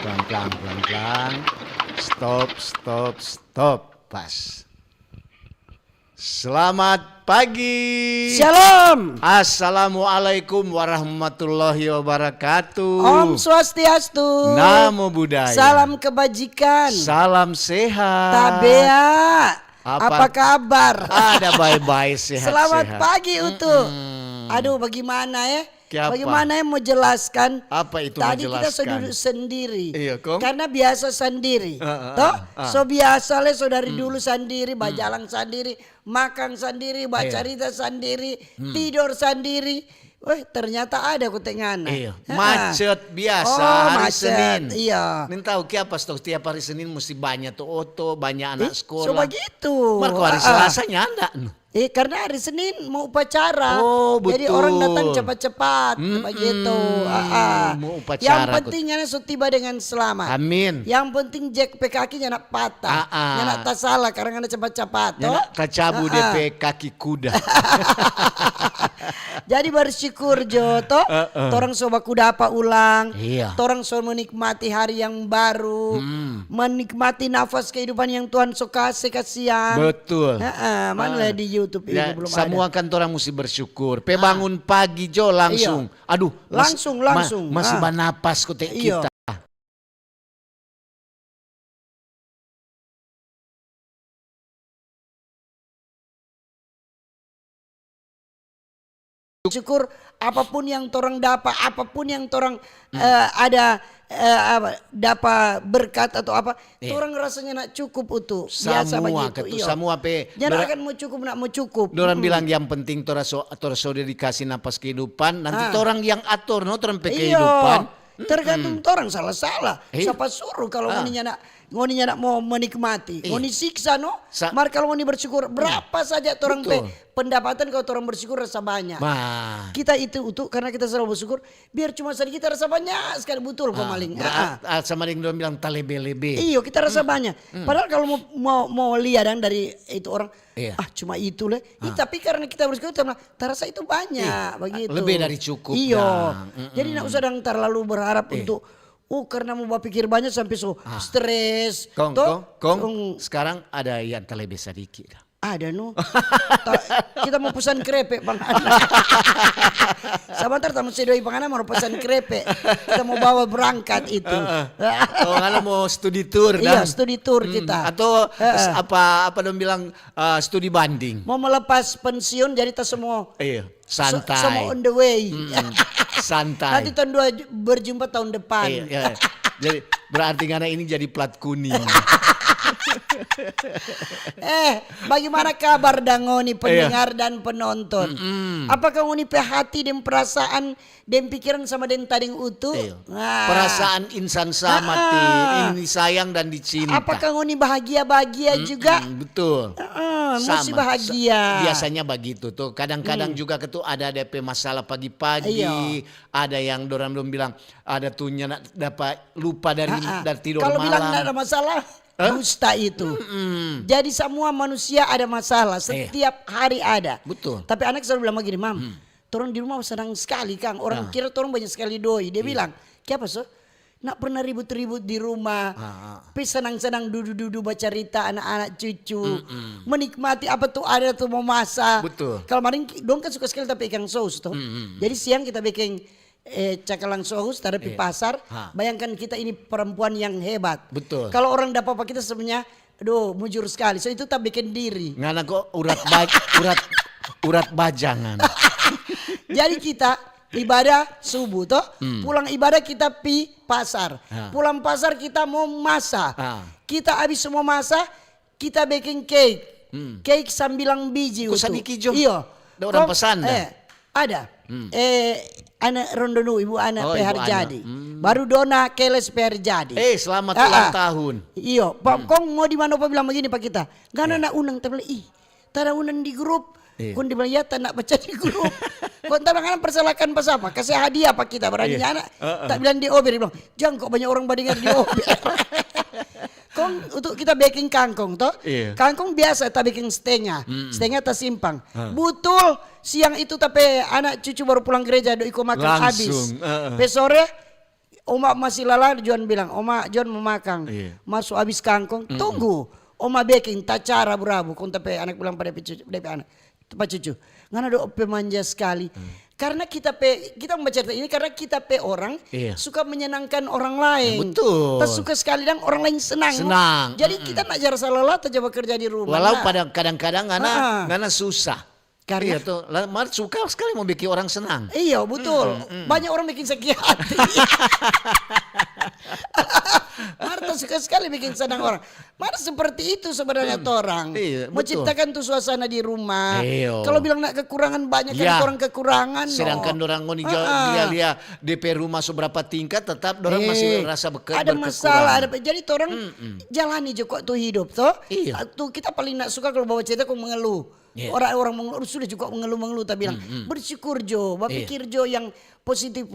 Pelan-pelan, pelan-pelan. Stop, stop, stop. Pas. Selamat pagi. Shalom. Assalamualaikum warahmatullahi wabarakatuh. Om Swastiastu. Namo Buddhaya. Salam kebajikan. Salam sehat. Tabea. Apa kabar? Ada bye-bye sehat. Selamat sehat. pagi Utu. Aduh bagaimana ya? Kiapa? Bagaimana yang mau jelaskan? Apa itu Tadi kita menjelaskan? duduk sendiri. Iya, Kong. Karena biasa sendiri. Toh, so biasa le so dari dulu sendiri, bajalang sendiri, makan sendiri, baca cerita sendiri, tidur sendiri. Wah, ternyata ada kutengana. Iya, macet biasa hari macet. Senin. Iya. Nin tahu kiapa setiap hari Senin mesti banyak tuh oto, banyak anak sekolah. So begitu. Marco hari Selasanya ada. Karena hari Senin mau upacara. Oh, Jadi betul. orang datang cepat-cepat begitu. Mau upacara, Yang penting yana so tiba dengan selamat. Amin. Yang penting jack kakinya nak patah. Yana tak salah karena yana cepat-cepat. Yana kacabu DP kaki kuda. Jadi bersyukur Joto. Torang so baku dapat ulang. Iya. Torang so menikmati hari yang baru. Menikmati nafas kehidupan yang Tuhan so kasih kasihan. Betul. Mana di YouTube Ya, itu belum semua ada. kan orang mesti bersyukur. Bangun pagi jo langsung. Iya. Aduh, Langsung. masih banapas kote Iya. kita. Syukur apapun yang torang dapat, apapun yang torang ada dapat berkat atau apa, torang rasanya nak cukup utuh. Biasa Semua begitu. Iya. semua Jangan akan mau cukup. Dorang bilang yang penting tora so dedikasi napas kehidupan. Nanti torang yang atur no torang pe kehidupan. Tergantung torang salah-salah. Iya. Siapa suruh kalau ngoninya nak mau menikmati. Ngoni siksa no. Mar kalau ngoni bersyukur berapa saja torang pe pendapatan kalau torang bersyukur rasa banyak. Kita itu utuh karena kita selalu bersyukur. Biar cuma sedikit rasa banyak sekali betul pemaling. Sama yang dorang bilang talebe-lebe. Iya kita rasa banyak. Padahal kalau mau lihat dari itu orang. Cuma itu lah. Tapi karena kita bersyukur terasa itu banyak begitu. Lebih dari cukup. Iya. Jadi nak usah terlalu berharap untuk karena mau berpikir banyak sampai stres. Kong, sekarang ada yang terlebih sedikit. Ada no. Kita mau pesan krepek Bang. Sebentar tamu sedoi Bang Ana mau pesan krepek. Kita mau bawa berangkat itu. Ana mau studi tour Iya, studi tour kita. Atau apa dong bilang studi banding. Mau melepas pensiun jadi kita semua santai. Semua on the way. Santai. Nanti tahun berjumpa tahun depan. Jadi berarti karena ini jadi plat kuning. Bagaimana kabar Dangoni pendengar dan penonton? Apakah ngoni pe hati dan perasaan dan pikiran sama den tading utuh? Perasaan insan sama ini sayang dan dicinta. Apakah ngoni bahagia juga? Betul. Mesti bahagia. Biasanya begitu tuh. Kadang-kadang juga ketu ada DP masalah pagi-pagi. Ada yang dorang bilang ada tuhnya dapat lupa dari tidur Kalau malam. bilang tidak ada masalah, dusta itu. Jadi semua manusia ada masalah. Setiap hari ada. Betul. Tapi anak selalu bilang begini, Mam, torang di rumah senang sekali Kang. Orang kira torang banyak sekali doi. Dia bilang, kenapa so? Nak pernah ribut-ribut di rumah. Tapi senang-senang duduk-duduk baca cerita anak-anak cucu. Menikmati apa tuh ada tuh mau masak. Betul. Kalau kemarin dong kan suka sekali tapi ikan saus tuh. Jadi siang kita bikin cakalang saus taruh di pasar. Bayangkan kita ini perempuan yang hebat. Betul. Kalau orang dapat apa kita sebenarnya, aduh mujur sekali. So itu tak bikin diri. Ngana kok urat bajangan. Jadi kita ibadah subuh toh, pulang ibadah kita pi pasar. Pulang pasar kita mau masak. Kita habis semua masak, kita bikin cake. Cake 9 biji Kok itu. sedikit jo? Iya. Ada orang pesan dah? Ada. Anak Rondonu ibu anak Ibu PR Ana. jadi. Baru dona keles PR jadi. Selamat ulang tahun. Iya, Pak Kong mau di mana Pak bilang begini Pak kita. Gak nak unang tapi tada unang di grup. Kon dibilang ya tak nak baca di grup. Kon tak bakalan persalahkan pas apa? Kasih hadiah Pak kita berani anak. Tak bilang di OB dia bilang, "Jangan kok banyak orang bandingan di OB." Kong untuk kita baking kangkong toh. Kangkong biasa tak bikin setengah. Setengah tak simpang. Betul siang itu tapi anak cucu baru pulang gereja do iko makan habis. Besore Oma masih lelah, John bilang, Oma John mau makan. Iya. Masuk habis kangkung, tunggu. Oma baking, tacara berabu. Kau tapi anak bilang pada anak, tempat cucu. Ngana do pemanja sekali. Karena kita membaca cerita ini karena kita orang suka menyenangkan orang lain. Betul. Kita suka sekali dan orang lain senang. Jadi kita nak jara lelah coba kerja di rumah. Walau pada kadang-kadang ngana susah. Karena iya tuh, Mar suka sekali mau bikin orang senang. Iya betul. Banyak orang bikin sakit hati. Marta suka sekali bikin senang orang. Marta seperti itu sebenarnya orang. Iya, menciptakan tuh suasana di rumah. Iyo. Kalau bilang nak kekurangan banyak kan orang kekurangan. Sedangkan orang ngoni dia DP rumah seberapa tingkat tetap orang masih rasa ada masalah. Jadi orang jalani juga tuh hidup tuh. Iya. Tuh kita paling nak suka kalau bawa cerita kok mengeluh. Orang-orang mengeluh sudah juga mengeluh tak bilang bersyukur Jo, berpikir Jo yang positif.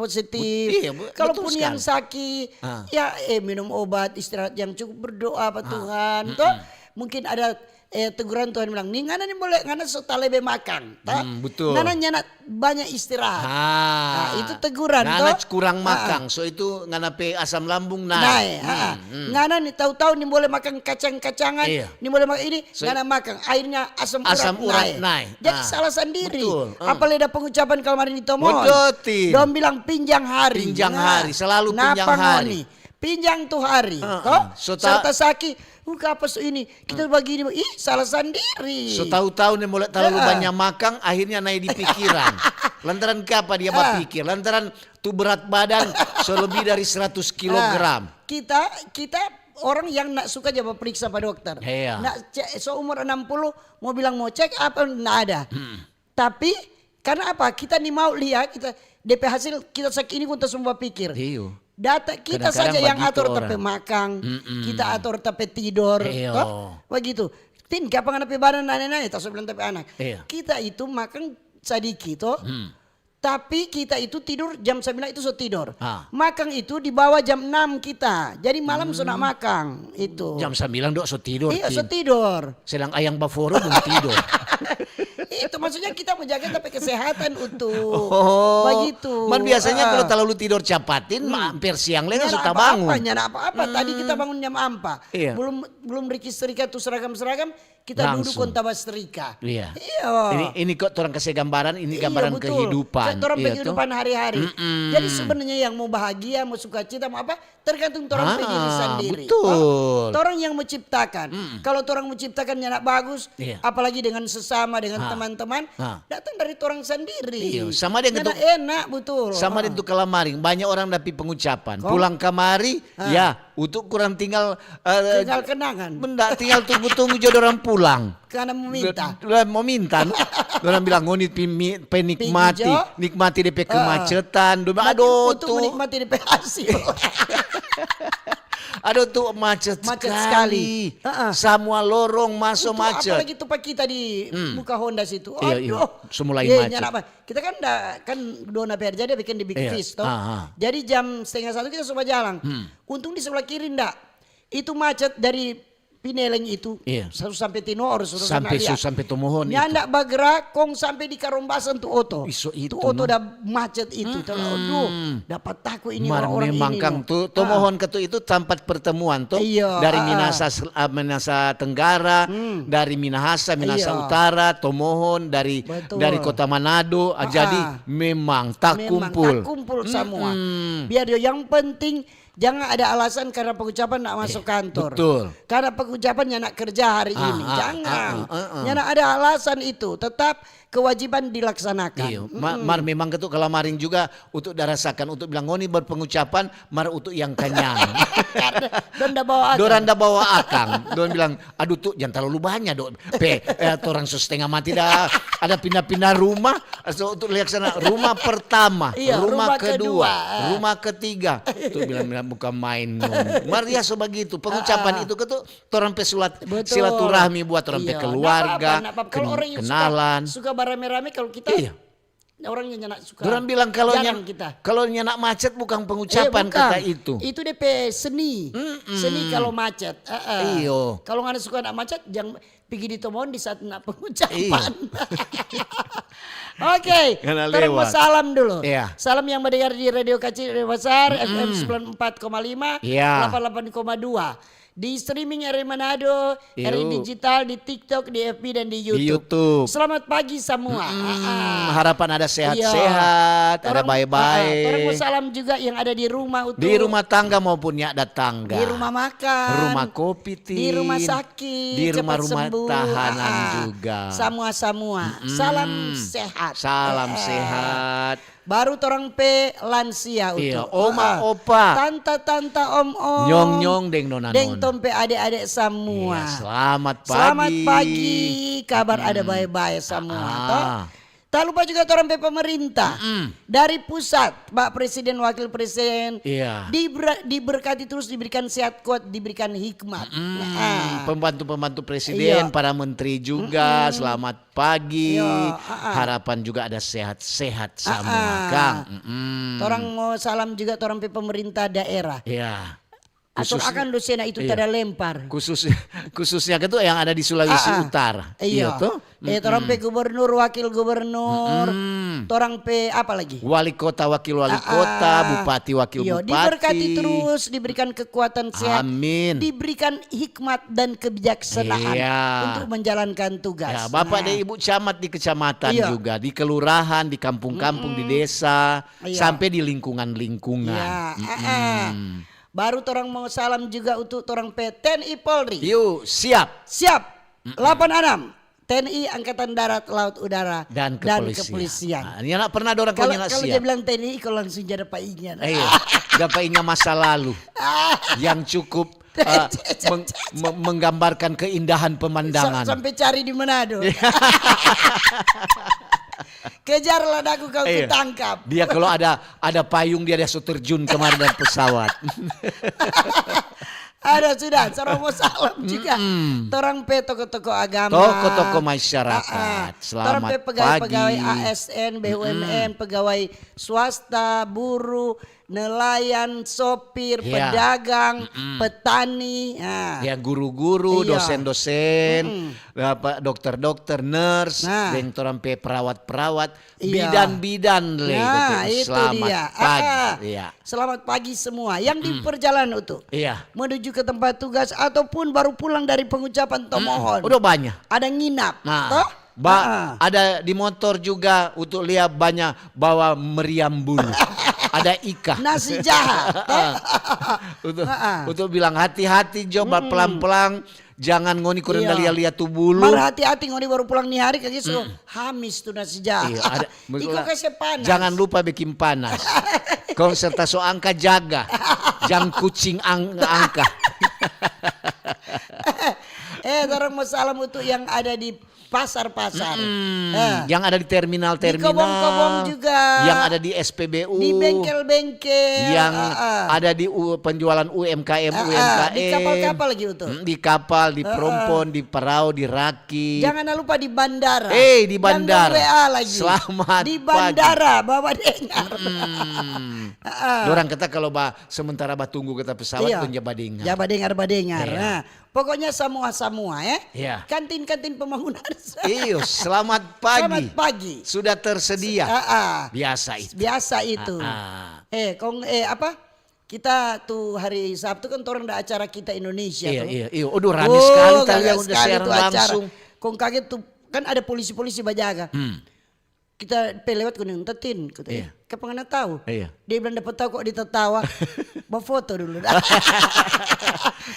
Kalaupun yang sakit ya minum obat, istirahat yang cukup, berdoa Pak Tuhan. Toh mungkin ada teguran Tuhan bilang nih ngana nih boleh ngana lebe makan. Betul. Ngana nyana banyak istirahat. Nah, itu teguran ngana kurang makan. So itu ngana pe asam lambung naik. Ngana nih tahu-tahu nih boleh makan kacang-kacangan, nih boleh makan ini, ngana makan airnya asam urat naik. Jadi salah sendiri. Apalagi ada pengucapan kalau kemarin di Tomon. Dom bilang pinjang hari. Pinjang hari, selalu pinjang hari. Pinjang tuh hari. Serta sakit. Apa ini kita bagi ini, salah sendiri. So tahu-tahu nih mulai terlalu banyak makan, akhirnya naik di pikiran. Lantaran apa dia berpikir? Lantaran tuh berat badan lebih dari 100 kilogram. Kita orang yang nak suka coba periksa pada dokter. Nak cek, umur 60 mau bilang mau cek apa nggak ada. Tapi karena apa? Kita nih mau lihat kita DP hasil kita sakit ini kita semua pikir. Data kita saja yang atur tapi makan, kita atur tapi tidur, begitu. Tin kapan anak badan nanya tak sebelum tapi anak. Kita itu makan sedikit, tapi kita itu tidur jam 9 itu so tidur. Makan itu di bawah jam 6 kita, jadi malam so nak makan itu. Jam 9 dok so tidur. Iya so tidur. Sedang ayang baforo belum tidur. Itu maksudnya kita menjaga tapi kesehatan utuh. Begitu. Man biasanya kalau terlalu tidur capatin hampir siang lagi suka bangun. Nyana apa-apa. Tadi kita bangun jam 4. Belum Riki Serika tuh seragam-seragam kita duduk konta Serika. Ini kok orang kasih gambaran, ini gambaran kehidupan. Orang kehidupan hari-hari. Jadi sebenarnya yang mau bahagia, mau sukacita, mau apa tergantung orang diri sendiri. Betul. Orang yang menciptakan. Kalau orang menciptakan nyana bagus, apalagi dengan sesama dengan teman-teman, datang dari orang sendiri. Sama dengan itu enak betul. Sama dengan itu kelamaring. Banyak orang dapat pengucapan. Pulang kamari, untuk kurang tinggal kenangan. Benda tinggal tunggu-tunggu jodoh orang pulang. Karena meminta. Mau minta. Orang bilang ngoni nikmati DP kemacetan. Aduh tuh menikmati DP hasil. Aduh tuh macet sekali. Semua lorong masuk macet. Apalagi tuh pak kita di muka Honda situ. Aduh. Semulai macet. Kita kan dona PRJ dia bikin di Big Fish toh. Jadi jam 12:30 kita coba jalan. Untung di sebelah kiri ndak. Itu macet dari Pineleng itu sampai Tinor sampai Tomohon itu. Nyandak bergerak kong sampai di Karombasan tuh oto. Itu oto udah macet itu. Aduh, dapat takut ini orang-orang memang ini. Memang tuh Tomohon itu tempat pertemuan tuh dari Minasa Tenggara, dari Minahasa Utara, Tomohon dari kota Manado. Jadi memang tak kumpul semua. Biar dia yang penting jangan ada alasan karena pengucapan nak masuk kantor. Betul. Karena pengucapannya nak kerja hari ini. Jangan. Jangan ada alasan itu. Tetap kewajiban dilaksanakan. Mar memang ketuk kelamaring juga untuk dirasakan untuk bilang ngoni berpengucapan mar untuk yang kenyang. Doranda bawa akang. Don bilang aduh tuh jangan terlalu banyak dok. Orang setengah mati dah ada pindah-pindah rumah untuk laksana rumah pertama, rumah kedua, rumah ketiga. Tuh bilang bukan main. Maria begitu pengucapan itu ketuk orang silaturahmi buat orang keluarga, kenalan. Suka berame-rame kalau kita orangnya nyanak suka. Orang bilang kalau nyanak macet bukan pengucapan kata itu. Itu DP seni. Seni kalau macet. Kalau nggak ada suka nak macet, jangan pergi ditomon di saat nak pengucapan. Iya. Oke, Karena terus mau lewat. salam dulu. Iya. Salam yang mendengar di Radio Kecil Radio Besar FM 94,5, Iya. 88,2. Di streaming RRI Manado, RRI Yuk. Digital, di TikTok, di FB dan di YouTube. Di YouTube. Selamat pagi semua. Harapan ada Iya. sehat-sehat, ada Orang mau baik-baik. salam juga yang ada di rumah untuk Di rumah tangga maupun ya ada tangga. di rumah makan, Rumah kopi, Tin. di rumah sakit, Di cepat rumah-rumah sembuh. tahanan juga. Semua. Salam sehat. Salam sehat. Baru torang pe lansia Iya, untuk. oma, opa. Tanta, om-om. Nyong-nyong deng nona Deng tompe adik-adik semua. Iya, selamat pagi. Selamat pagi. Kabar ada baik-baik semua. Toh? Tak lupa juga orang pemerintah dari pusat, Pak Presiden, Wakil Presiden, Iya. diberkati terus, diberikan sehat kuat, diberikan hikmat. Pembantu-pembantu presiden, Iya. para menteri juga, selamat pagi. Iya, Harapan juga ada sehat-sehat semua, Ah. Kang. Orang mau salam juga orang pemerintah daerah. Iya. Atau akan dosena itu tada lempar. Khususnya itu yang ada di Sulawesi Utara. Iya. tuh. Orang pe gubernur, wakil gubernur, orang pe apa lagi? Wali kota, wakil wali kota, bupati, wakil Iya, bupati. diberkati terus, diberikan kekuatan sehat, Amin. diberikan hikmat dan kebijaksanaan Iya. untuk menjalankan tugas. Ya, Bapak dan Ibu camat di kecamatan Iya. juga, di kelurahan, di kampung-kampung, di desa, Iya. sampai di lingkungan-lingkungan. Iya, Baru orang mau salam juga untuk orang TNI Polri. Yuk, siap. Siap. 86 TNI Angkatan Darat, Laut, Udara Dan kepolisian. Nah, ini anak pernah orang Kalau punya kalau siap. dia bilang TNI, kalau langsung jadi Pak Inyan. Iya, gapainya masa lalu yang cukup menggambarkan keindahan pemandangan. Sampai cari di Manado. Kejarlah aku kau Iya. ketangkap. Dia kalau ada payung dia so terjun kemarin dari pesawat. Ada sudah, cara mau salam juga. Torang pe toko-toko agama. Toko-toko masyarakat. Torang Selamat pe pegawai-pegawai pagi. ASN, BUMN, pegawai swasta, buruh, nelayan, sopir, Iya. pedagang, petani. Ya guru-guru, Iya. dosen-dosen, dokter-dokter, nurse, Nah. dan orang pe perawat-perawat, Iya. bidan-bidan le. Nah, Betul. itu Selamat dia. pagi. Iya. Selamat pagi semua yang di perjalanan itu. Iya. Menuju ke tempat tugas ataupun baru pulang dari pengucapan tomohon. Udah banyak. Ada nginap. Nah, toh? ada di motor juga untuk lihat banyak bawa meriam bulu. Ada ikan. Nasi jahat. untuk bilang hati-hati coba pelan-pelan, jangan ngoni kurang Iya. lihat tuh bulu. Mar hati-hati ngoni baru pulang nih hari kayak gitu. Hamis tuh nasi jahat. Iya, ada. Iko kasih panas. Jangan lupa bikin panas. Konsertasi angka jaga. Jangan kucing angka. Orang mau salam untuk yang ada di pasar-pasar. Yang ada di terminal-terminal. Di kobong-kobong juga. Yang ada di SPBU. Di bengkel-bengkel. Yang ada di penjualan UMKM. Di kapal-kapal lagi itu. Di kapal, di perompon, di perahu, di raki. Jangan lupa di bandara. Di bandara. Yang WA lagi. Selamat di bandara, bawa dengar. Orang kata kalau sementara tunggu kita pesawat Iya. pun jaba dengar. Ya badengar. Iya. Nah, pokoknya semua ya. Iya. Kantin-kantin pembangunan. Iyo, selamat pagi. Selamat pagi. Sudah tersedia. Biasa itu. Biasa itu. Apa? Kita tuh hari Sabtu kan orang ada acara kita Indonesia tuh. Iya. Udah rame sekali tadi yang udah sekali siaran tuh acara. langsung. Kong kaget tuh kan ada polisi-polisi bajaga. Kita lewat kuning tetin, kata. Iya. Kapan tahu? Iya. Dia bilang dapat tahu kok ditetawa. Bawa foto dulu.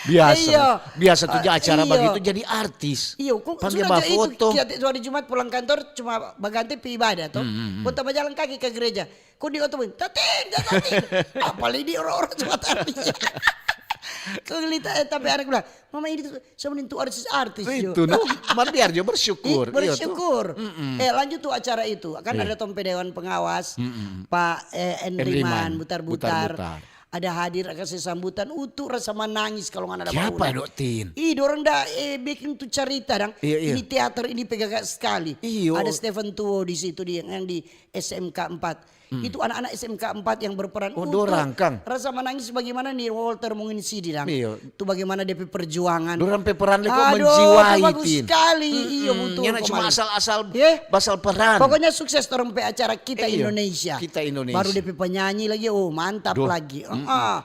Biasa. Iya. Biasa tuh acara Iya. begitu jadi artis. Iya, kok Panggil sudah bawa foto. itu kita hari Jumat pulang kantor cuma baganti pi ibadah toh. Kota berjalan kaki ke gereja. Kok di otomobil, tatin. Apalagi di orang-orang cuma tadi. Kau lihat tapi anak bilang, mama ini tuh sama itu artis Itu no, biar juga bersyukur. Bersyukur. Lanjut tuh acara itu. Kan ada tompe dewan pengawas, Pak Endriman Butar-Butar. Ada hadir kasih sambutan utuh rasa menangis kalau nggak ada Siapa Dok Tin? orang dah bikin tuh cerita dong. Iya. Ini teater ini pegagas sekali. Iyo. Ada Stephen Tuo di situ yang di SMK 4. itu anak-anak SMK 4 yang berperan. Oh, dorang, Kang. Rasa menangis bagaimana nih Walter Menginsidi dang. Iya. Itu bagaimana DP perjuangan. Dorang peran kok Aduh, menjiwai, bagus Tin. sekali. Iya betul. Yana cuma kemarin. asal-asal Yeah. basal peran. Pokoknya sukses orang pe acara kita Iya, Indonesia. kita Indonesia. Baru DP penyanyi lagi, oh mantap Duh. lagi.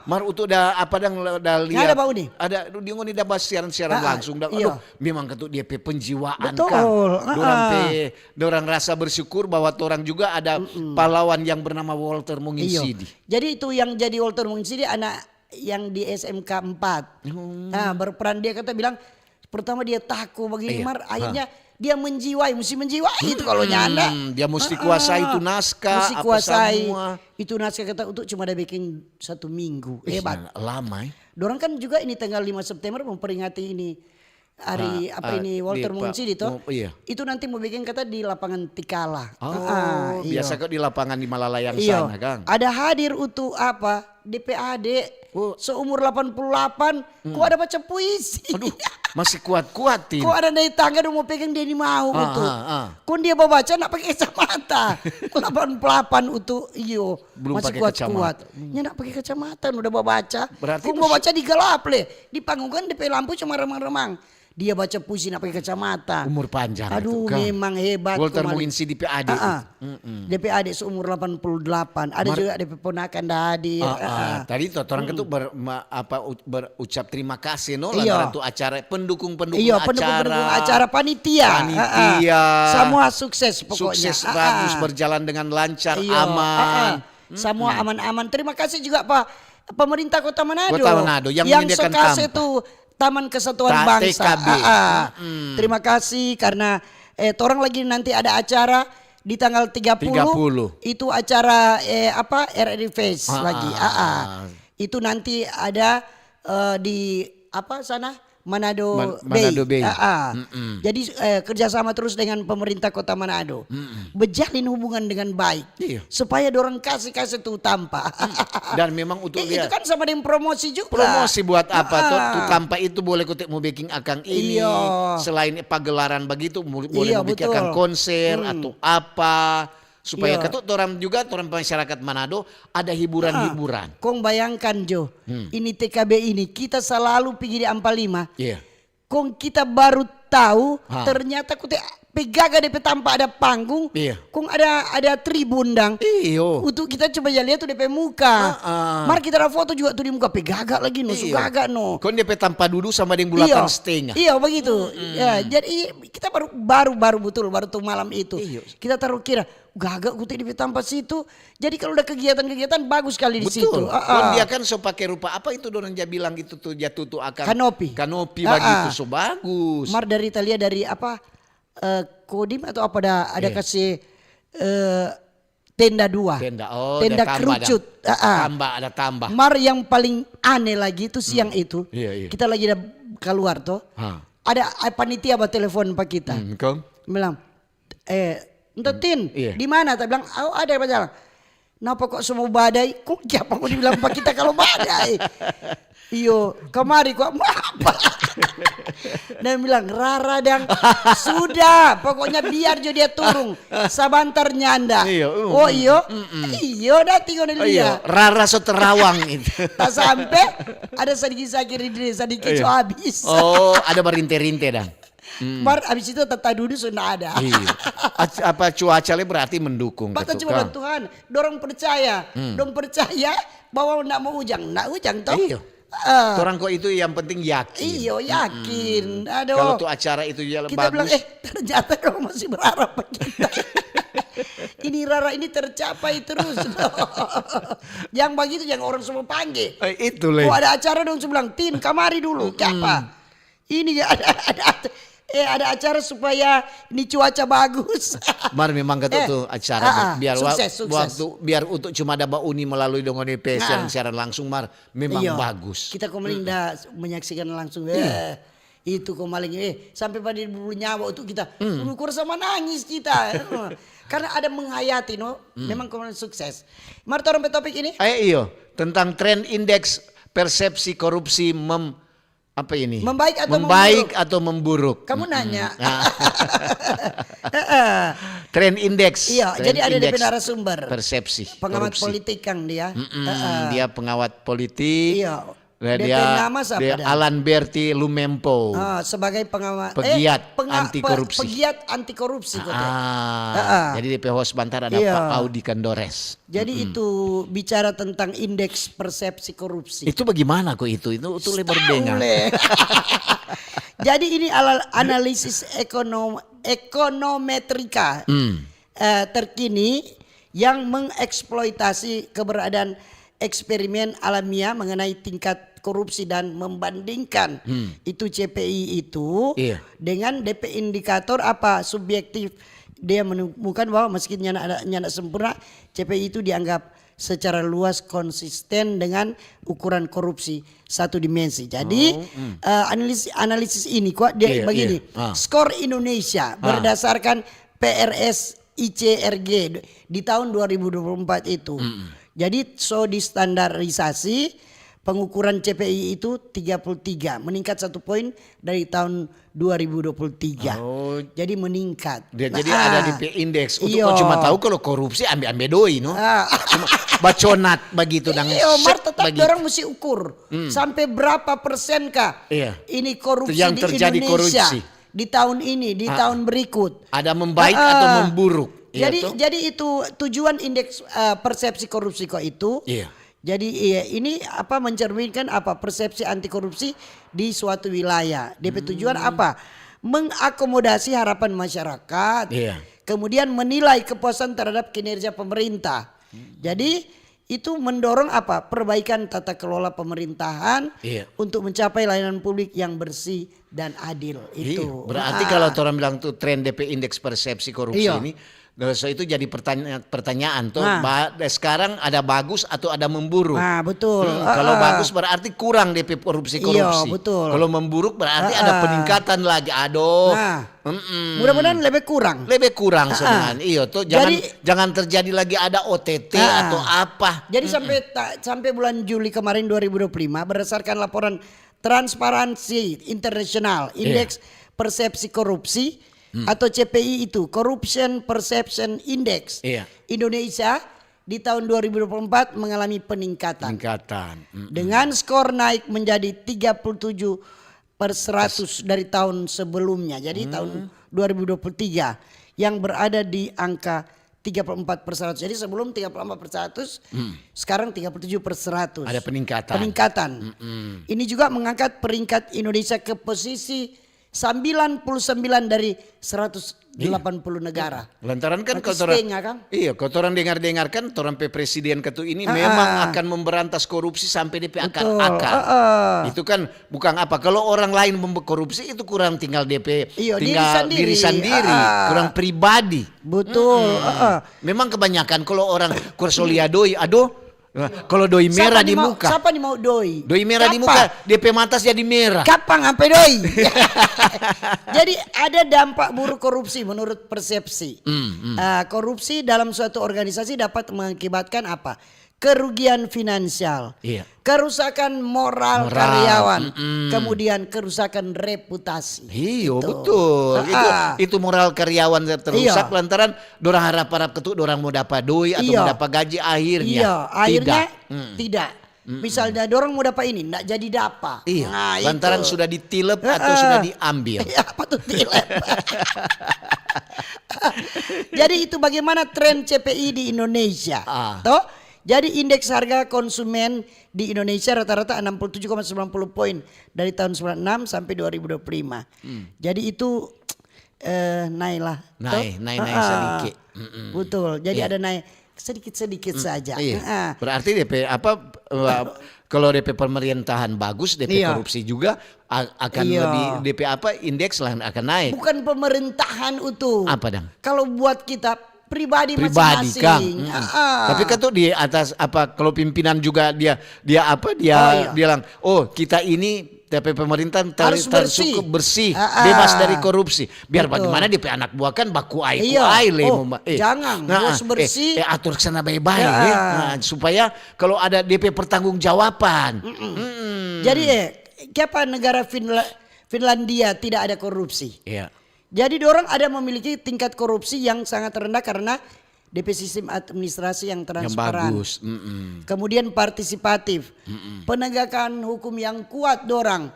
Mar untuk dah apa dang dah lihat. Ada Pak Uni? Ada dia ngoni dah bahas siaran-siaran langsung dah. iya. Aduh, memang ketuk dia pe penjiwaan Betul. kan. Dorang rasa bersyukur bahwa orang juga ada pahlawan yang bernama Walter Menginsidi. Jadi itu yang jadi Walter Menginsidi anak yang di SMK 4. Nah, berperan dia kata bilang pertama dia takut begini Iya. Mar, akhirnya dia mesti menjiwai itu kalau nyanda. Dia mesti kuasai itu naskah Mesti apa kuasai semua. itu naskah kata untuk cuma ada bikin 1 minggu. Hebat. Lama ya. Dorang kan juga ini tanggal 5 September memperingati ini hari ini Walter Menginsidi toh. Iya. Itu nanti mau bikin kata di lapangan Tikala. Oh, Iya. biasa kok di lapangan di Malalayang Iya. sana, Kang. Ada hadir untuk apa? DPAD Oh. seumur 88 kok ada baca puisi. Aduh, masih kuat-kuatin. Kok ada dari tangga udah mau pegang dia ini mau untuk. Kok dia baca nak pakai kacamata. 88 untuk iyo Belum masih pakai kuat-kuat. Ya nak pakai kacamata udah baca. Berarti Kok mau baca di gelap le. Di panggung kan DP lampu cuma remang-remang. Dia baca puisi nak pakai kacamata. Umur panjang Aduh itu, Kang. memang hebat. Walter kemarin. Menginsidi DPAD. DP adik seumur 88. Ada juga DP ponakan dah hadir. Tadi tuh orang itu berucap terima kasih no Iya. lantaran tuh acara pendukung-pendukung Iya, acara. pendukung acara panitia. Panitia. Semua sukses pokoknya. Sukses bagus berjalan dengan lancar, Iya, aman. Semua aman-aman. Terima kasih juga Pak pemerintah Kota Manado. Kota Manado yang menyediakan sekasih kamp. itu Taman Kesatuan Bangsa. TKB. Terima kasih karena orang lagi nanti ada acara di tanggal 30. 30. Itu acara RRI Fest lagi. Itu nanti ada di apa sana Manado Manado Bay. Jadi kerjasama terus dengan pemerintah Kota Manado, berjalin hubungan dengan baik, Iya. supaya dorang kasih tuh tampak. Dan memang untuk Itu dia kan sama dengan promosi juga. promosi buat apa tuh tanpa itu boleh kutik mau bikin akang ini Iya. selain pagelaran begitu boleh Iya, mau bikin betul. akang konser atau apa supaya Iya. ketut orang juga orang masyarakat Manado ada hiburan-hiburan. Kong bayangkan Jo, ini TKB ini kita selalu pergi di Ampal 5. Iya. Kong kita baru tahu ternyata kutek pegaga DP tanpa ada panggung. Iya. Kong ada tribun dang. Iyo. Untuk kita coba lihat tuh DP muka. Mari kita ada foto juga tuh di muka pegaga lagi no, Iya. sugaga no. Kon DP tanpa duduk sama dengan bulatan setengah. Iya begitu. Ya, jadi kita baru tuh malam itu. Iya. Kita taruh kira gagak kutek di tanpa situ. Jadi kalau udah kegiatan-kegiatan bagus sekali di situ. Betul. Kon dia kan so pakai rupa apa itu dorang dia bilang itu tuh jatuh tuh akan Kanopi. begitu so bagus. Mar dari Italia dari apa Kodim atau apa ada kasih tenda 2. Tenda ada kerucut. Tambah ada tambah. Mar yang paling aneh lagi itu siang itu. Iya, iya. Kita lagi ada keluar tuh. Ada panitia buat telepon pak kita. Kong. Bilang Tin, Iya. di mana? Tak bilang, oh ada apa jalan. Kenapa kok semua badai? Kok siapa mau dibilang pak kita kalau badai? Iyo, kemari kok apa? Dan bilang Rara dang sudah, pokoknya biar jo dia turun. Sabantar nyanda. Iyo, Oh iyo, iyo dah tinggal Iya, dia. Rara so terawang itu. Tak sampai ada sedikit sakit di sedikit so habis. Oh, ada berinte-rinte dah. Mar abis itu tata duduk sudah ada. Iya. Apa cuacanya berarti mendukung Bata ketuk, cuma Kang. Tuhan, dorong percaya, dong percaya bahwa nak mau ujang toh. Iya. Orang kok itu yang penting yakin. Iyo yakin. Aduh. Kalau tuh acara itu ya Kita bilang bagus. ternyata kamu masih berharap pak kita. Ini Rara ini tercapai terus. Yang begitu yang orang semua panggil. Itu lah. Oh ada acara dong saya bilang Tin kamari dulu. Siapa? Ini ada acara supaya ini cuaca bagus. Mar memang ketuk tuh acara biar sukses. waktu biar untuk cuma ada Mbak Uni melalui dengan DPS yang siaran langsung Mar memang Iya. bagus. Kita kemarin dah menyaksikan langsung. Itu kemarin sampai pada bulu nyawa itu kita ukur sama nangis kita. Karena ada menghayati memang kemarin sukses. Mari orang topik ini. Iyo tentang tren indeks persepsi korupsi Membaik atau membaik atau memburuk. Kamu nanya. Trend indeks. Iya, Trend jadi ada DP indeks narasumber. persepsi Pengamat korupsi. politik Kang dia. Dia pengamat politik. Iya. Nah, DP dia, nama siapa dia dah? Alan Berti Lumempo. Sebagai pengamat Pegiat anti korupsi. Pegiat anti korupsi kok. Jadi DP host bantar ada Iya. Pak Audi Kandores. Jadi itu bicara tentang indeks persepsi korupsi. Itu bagaimana kok itu? Itu lebar dengar. Jadi ini analisis ekonometrika terkini yang mengeksploitasi keberadaan eksperimen alamiah mengenai tingkat korupsi dan membandingkan itu CPI itu dengan DP indikator apa subjektif. Dia menemukan bahwa meski nyana sempurna, CPI itu dianggap secara luas konsisten dengan ukuran korupsi satu dimensi. Jadi analisis ini kok dia begini. Skor Indonesia berdasarkan PRS ICRG di tahun 2024 itu. Jadi distandarisasi pengukuran CPI itu 33, meningkat 1 poin dari tahun 2023. Jadi meningkat. Jadi ada DP indeks. Untuk cuma tahu kalau korupsi ambil doi, no. Cuma baconat begitu dan Mar tetap orang mesti ukur sampai berapa persen kah ini korupsi yang di terjadi Indonesia korupsi di tahun ini, di tahun berikut. Ada membaik atau memburuk. Jadi itu tujuan indeks persepsi korupsi kok itu. Jadi ini apa mencerminkan apa persepsi anti korupsi di suatu wilayah. DP tujuan apa? Mengakomodasi harapan masyarakat. Kemudian menilai kepuasan terhadap kinerja pemerintah. Jadi itu mendorong apa? Perbaikan tata kelola pemerintahan untuk mencapai layanan publik yang bersih dan adil. Itu. Berarti kalau orang bilang tuh tren DP indeks persepsi korupsi ini, so itu jadi pertanyaan tuh. Sekarang ada bagus atau ada memburuk? Betul. Kalau bagus berarti kurang DP korupsi. Betul. Kalau memburuk berarti ada peningkatan lagi. Aduh. Mudah-mudahan lebih kurang sebenarnya. Iya tuh jangan terjadi lagi ada OTT atau apa. Jadi sampai bulan Juli kemarin 2025 berdasarkan laporan Transparansi Internasional Indeks Persepsi Korupsi atau CPI itu Corruption Perception Index. Indonesia di tahun 2024 mengalami peningkatan. Dengan skor naik menjadi 37/100 dari tahun sebelumnya. Jadi tahun 2023 yang berada di angka 34/100. Jadi sebelum 34/100, sekarang 37/100. Ada peningkatan. Ini juga mengangkat peringkat Indonesia ke posisi 99 dari 180 negara. Lantaran kan kalau orang dengar kan orang presiden ketua ini memang akan memberantas korupsi sampai DP akar-akar. Itu kan bukan apa. Kalau orang lain korupsi itu kurang tinggal DP tinggal diri sendiri, kurang pribadi. Betul. Memang kebanyakan kalau orang kursolia doi, kalau doi merah di muka. Siapa nih mau doi? Doi merah di muka, DP matas jadi merah. Kapan sampai doi? Jadi ada dampak buruk korupsi menurut persepsi. Korupsi dalam suatu organisasi dapat mengakibatkan apa? Kerugian finansial, kerusakan moral karyawan, kemudian kerusakan reputasi. Betul. Itu moral karyawan terusak lantaran dorang harap ketuk dorang mau dapat doi atau mau dapat gaji akhirnya. Tidak. Misalnya dorang mau dapat ini, enggak jadi dapat. Lantaran sudah ditilep atau sudah diambil. Apa tuh tilep? Jadi itu bagaimana tren CPI di Indonesia. Jadi indeks harga konsumen di Indonesia rata-rata 67,90 poin dari tahun 96 sampai 2025. Jadi itu naik sedikit. Betul. Jadi ada naik sedikit saja. Berarti DP kalau DP pemerintahan bagus, DP korupsi juga akan lebih DP indeks lah akan naik. Bukan pemerintahan itu. Apa dong? Kalau buat kita pribadi masing-masing. Tapi kan tuh di atas kalau pimpinan juga dia bilang, kita ini DP pemerintahan harus bersih, bebas dari korupsi. Biar bagaimana DP anak buah kan baku jangan harus bersih. Atur sana baik-baik supaya kalau ada DP pertanggungjawaban. Jadi siapa negara Finlandia tidak ada korupsi? Jadi dorang ada memiliki tingkat korupsi yang sangat rendah karena DP sistem administrasi yang transparan. Yang bagus. Kemudian partisipatif. Penegakan hukum yang kuat dorang.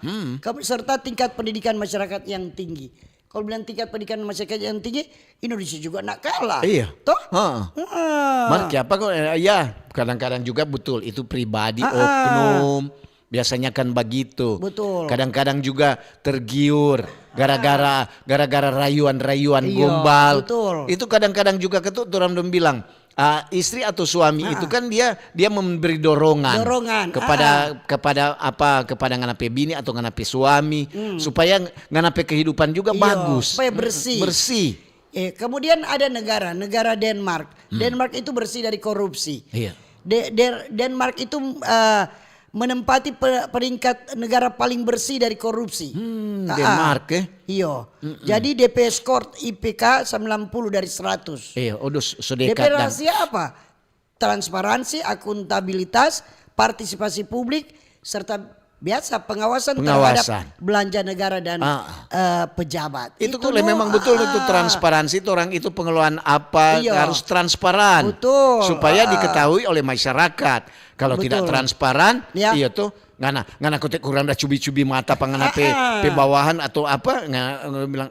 Serta tingkat pendidikan masyarakat yang tinggi. Kalau bilang tingkat pendidikan masyarakat yang tinggi, Indonesia juga nak kalah. Iya. Toh? Mark, apa kok? Ya, kadang-kadang juga betul itu pribadi oknum. Biasanya kan begitu. Betul. Kadang-kadang juga tergiur gara-gara rayuan-rayuan gombal. Betul. Itu kadang-kadang juga orang dong bilang istri atau suami itu kan dia memberi dorongan kepada nganape bini atau nganape suami supaya nganape kehidupan juga bagus. Supaya bersih. Kemudian ada negara Denmark. Denmark itu bersih dari korupsi. Iya. Denmark itu menempati peringkat negara paling bersih dari korupsi. Denmark Iya. Jadi DP skor IPK 90 dari 100. Iya, DP rahasia apa? Transparansi, akuntabilitas, partisipasi publik, serta biasa pengawasan terhadap belanja negara dan pejabat. Itu memang betul itu transparansi, orang itu pengelolaan apa harus transparan. Betul. Supaya diketahui oleh masyarakat. Kalau tidak transparan, iya tuh ngana kotek kurang dah cubi-cubi mata pangana pe bawahan atau apa bilang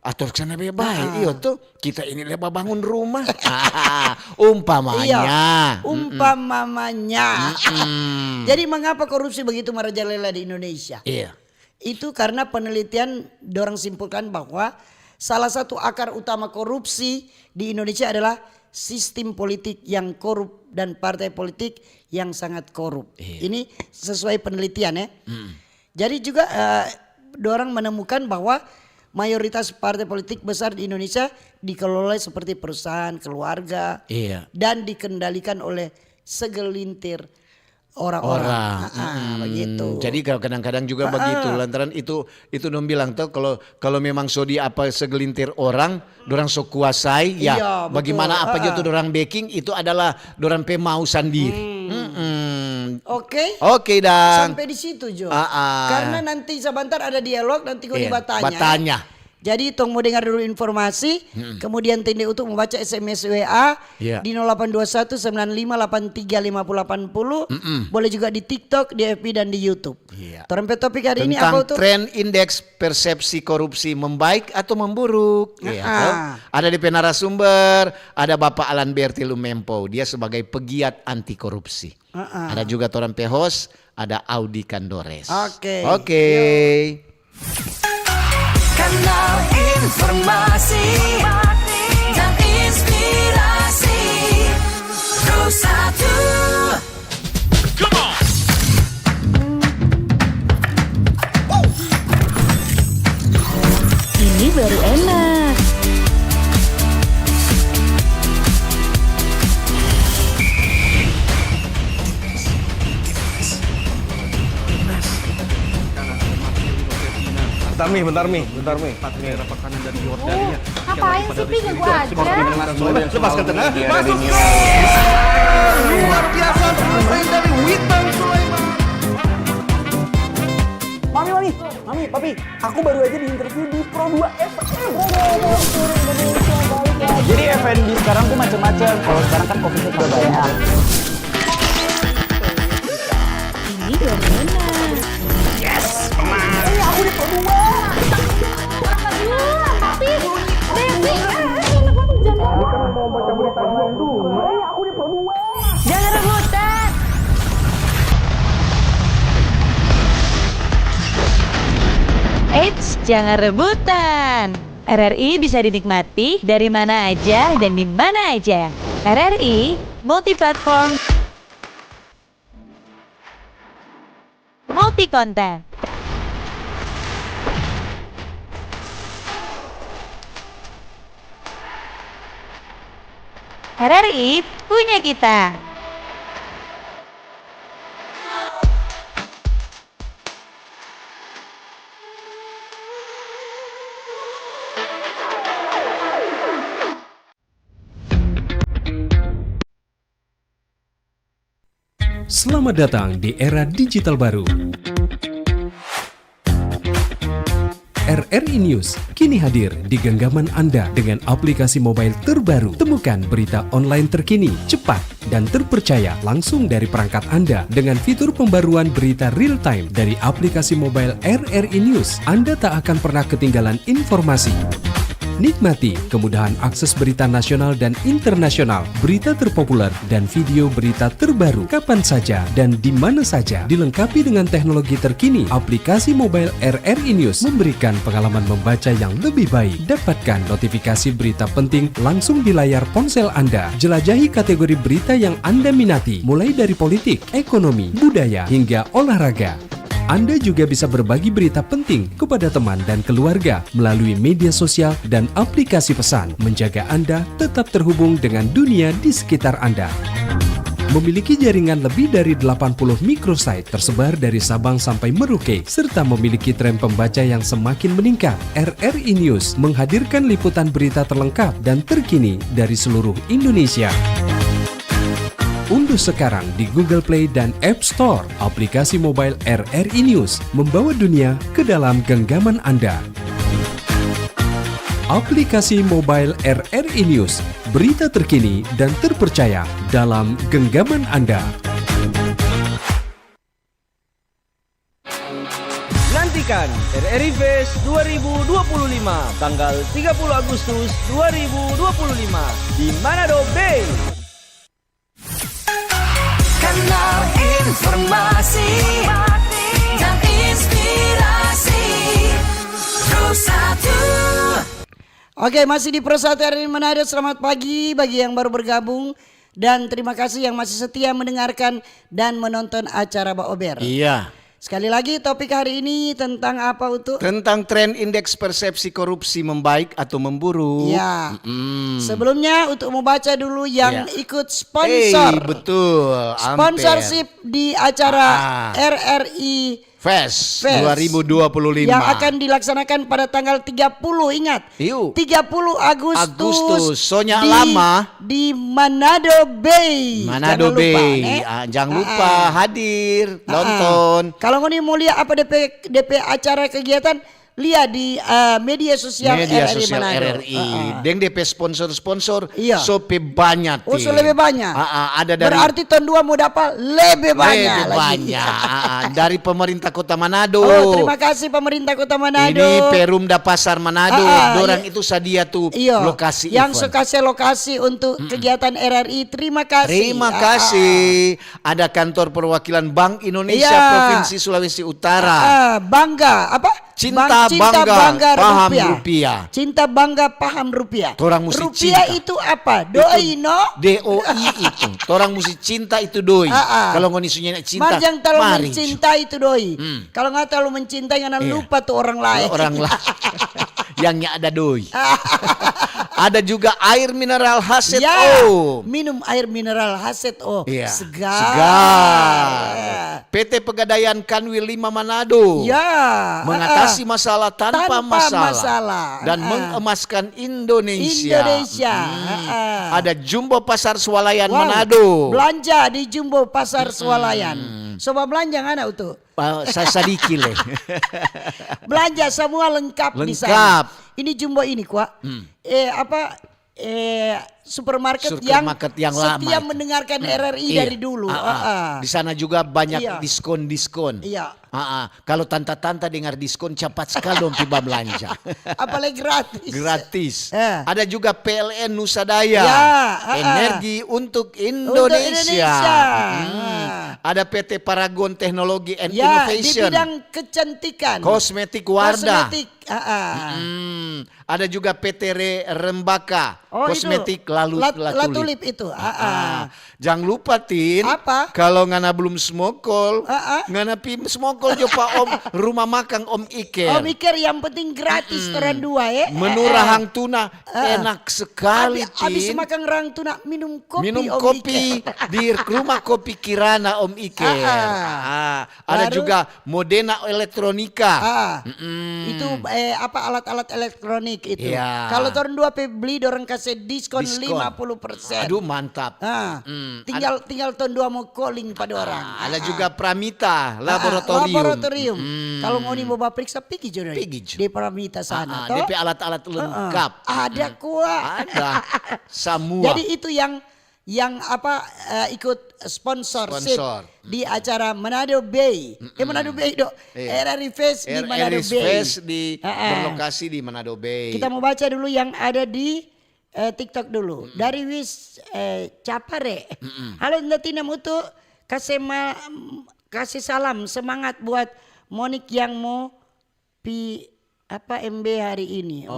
atur sana baik. Iya tuh kita ini leba bangun rumah. Umpamanya. Jadi mengapa korupsi begitu merajalela di Indonesia? Iya. Itu karena penelitian dorang simpulkan bahwa salah satu akar utama korupsi di Indonesia adalah sistem politik yang korup dan partai politik yang sangat korup. Ini sesuai penelitian ya. Jadi juga dorang menemukan bahwa mayoritas partai politik besar di Indonesia dikelola seperti perusahaan keluarga dan dikendalikan oleh segelintir orang-orang. Begitu. Jadi kadang-kadang juga begitu. Lantaran itu dong bilang tuh kalau memang apa segelintir orang, dorang kuasai ya. Bagaimana apa aja tuh dorang backing itu adalah dorang mau sendiri. Oke dan sampai di situ Jo. Karena nanti sebentar ada dialog nanti kau batanya. Jadi tong mau dengar dulu informasi, kemudian tende untuk membaca SMS WA di 0821 95835080. Boleh juga di TikTok, di FB dan di YouTube. Torempet topik hari ini apa tuh? Tren indeks persepsi korupsi membaik atau memburuk. Ada di narasumber, ada Bapak Alan Berti Lumempo, dia sebagai pegiat anti korupsi. Ada juga Torempet host, ada Audi Kandores. Oke. Kanal informasi dan inspirasi Terus satu. Come on. Ini baru enak. Bentar Mi. Daerah kanan dan Yordania. Ngapain sih Pi gak gua aja? Lepaskan tengah. Masuk. Luar biasa pemain dari Witan Sulaiman. Mami, Papi, aku baru aja diinterview di Pro 2 FM. Jadi F&B sekarang tuh macam-macam. Kalau sekarang kan fokusnya ke banyak. Ini baru enak. Yes, menang. Aku di Pro 2. Papi, Devi, enak banget jangan. Kan mau baca berita dulu. Aku di Pro 2. Jangan rebutan. Eits, jangan rebutan. RRI bisa dinikmati dari mana aja dan di mana aja. RRI multi-platform, multi-konten. RRI punya kita. Selamat datang di era digital baru. RRI News kini hadir di genggaman Anda dengan aplikasi mobile terbaru. Temukan berita online terkini, cepat, dan terpercaya langsung dari perangkat Anda dengan fitur pembaruan berita real time dari aplikasi mobile RRI News. Anda tak akan pernah ketinggalan informasi. Nikmati kemudahan akses berita nasional dan internasional, berita terpopuler, dan video berita terbaru kapan saja dan di mana saja. Dilengkapi dengan teknologi terkini, aplikasi mobile RRI News memberikan pengalaman membaca yang lebih baik. Dapatkan notifikasi berita penting langsung di layar ponsel Anda. Jelajahi kategori berita yang Anda minati, mulai dari politik, ekonomi, budaya, hingga olahraga. Anda juga bisa berbagi berita penting kepada teman dan keluarga melalui media sosial dan aplikasi pesan, menjaga Anda tetap terhubung dengan dunia di sekitar Anda. Memiliki jaringan lebih dari 80 microsite tersebar dari Sabang sampai Merauke, serta memiliki tren pembaca yang semakin meningkat. RRI News menghadirkan liputan berita terlengkap dan terkini dari seluruh Indonesia. Unduh sekarang di Google Play dan App Store aplikasi mobile RRI News, membawa dunia ke dalam genggaman Anda. Aplikasi mobile RRI News, berita terkini dan terpercaya dalam genggaman Anda. Nantikan RRI Fest 2025 tanggal 30 Agustus 2025 di Manado Bay. Kanal informasi dan inspirasi Pro 1. Oke, masih di Pro 1 RRI Manado. Selamat pagi bagi yang baru bergabung. Dan terima kasih yang masih setia mendengarkan dan menonton acara Pak Ober. Iya. Sekali lagi topik hari ini tentang apa Utu? Tentang tren indeks persepsi korupsi membaik atau memburuk. Ya. Sebelumnya untuk membaca dulu yang ikut sponsor. Betul. Sponsorship di acara RRI Fest Fest 2025 yang akan dilaksanakan pada tanggal 30, ingat. 30 Agustus. Sonya lama di Manado Bay. Manado Bay. Jangan lupa hadir, nonton. Kalau ngoni mau lihat apa DP acara kegiatan, lihat di media sosial RRI Manado. Deng DP sponsor-sponsor Iya. sope banyak. Oh, so lebih banyak. Ada dari Berarti tahun 2 mau dapat lebih banyak lebih lagi. banyak. Dari pemerintah Kota Manado. Oh, terima kasih pemerintah Kota Manado. Ini Perumda Pasar Manado. Dorang itu sadia tuh lokasi yang event. kasih lokasi untuk kegiatan RRI. Terima kasih. Terima kasih. Ada kantor perwakilan Bank Indonesia Provinsi Sulawesi Utara. Bangga apa? Cinta bangga paham rupiah. Cinta bangga paham rupiah. Torang mesti rupiah cinta. itu apa? Doi no? DOI itu. Torang mesti cinta itu doi. Kalau ngoni sunya cinta, Marjang terlalu mari. mencintai itu doi. Kalau nggak terlalu mencintai karena lupa tuh orang lain. Orang lain. Yang ada doi. Ada juga air mineral Haset O. Minum air mineral Haset O. Segar. PT Pegadaian Kanwil 5 Manado. Mengatasi masalah tanpa masalah. Dan mengemaskan Indonesia. Ada Jumbo Pasar Swalayan Manado. Belanja di Jumbo Pasar Swalayan. Coba belanja nggak Utu? Saya sedikit le. Belanja semua lengkap di sana. Ini Jumbo ini kuat. Supermarket yang lama setia itu. mendengarkan RRI dari dulu. Di sana juga banyak diskon-diskon. Iya. Kalau tanta-tanta dengar diskon cepat sekali dong tiba belanja. Apalagi gratis. Gratis. Ada juga PLN Nusa Daya. Energi untuk Indonesia. Ada PT Paragon Teknologi and Innovation. Di bidang kecantikan. Kosmetik Wardah. Ada juga PT Rembaka. Kosmetik Latulip itu. Jangan lupa Tin. Apa? Kalau ngana belum smokol, ngana pi smokol coba Om rumah makan Om Iker. Om Iker yang penting gratis teran dua ya. Menu rahang tuna enak sekali Tin. Habis makan rahang tuna minum kopi. Minum Om kopi Iker. di rumah kopi Kirana Om Iker. Ada juga Modena Elektronika. Itu alat-alat elektronik itu. Iya. Kalau turun dua beli dorang kasih diskon 5%. 50%. Aduh mantap. Tinggal tahun 2 mau calling pada orang. Ada juga Pramita Laboratorium. Laboratorium. Kalau mau nih mau periksa pergi jodoh. Di Pramita sana. DP alat-alat lengkap. Ada kuah. Ada. Semua. Jadi itu yang ikut sponsorship di acara Manado Bay. Manado Bay dok. RRI Fest di Manado RRI Bay. Fest berlokasi di Manado Bay. Kita mau baca dulu yang ada di TikTok dulu. Dari Wis Capare. Halo Latina Mutu, kasih salam semangat buat Monik yang mau MB hari ini.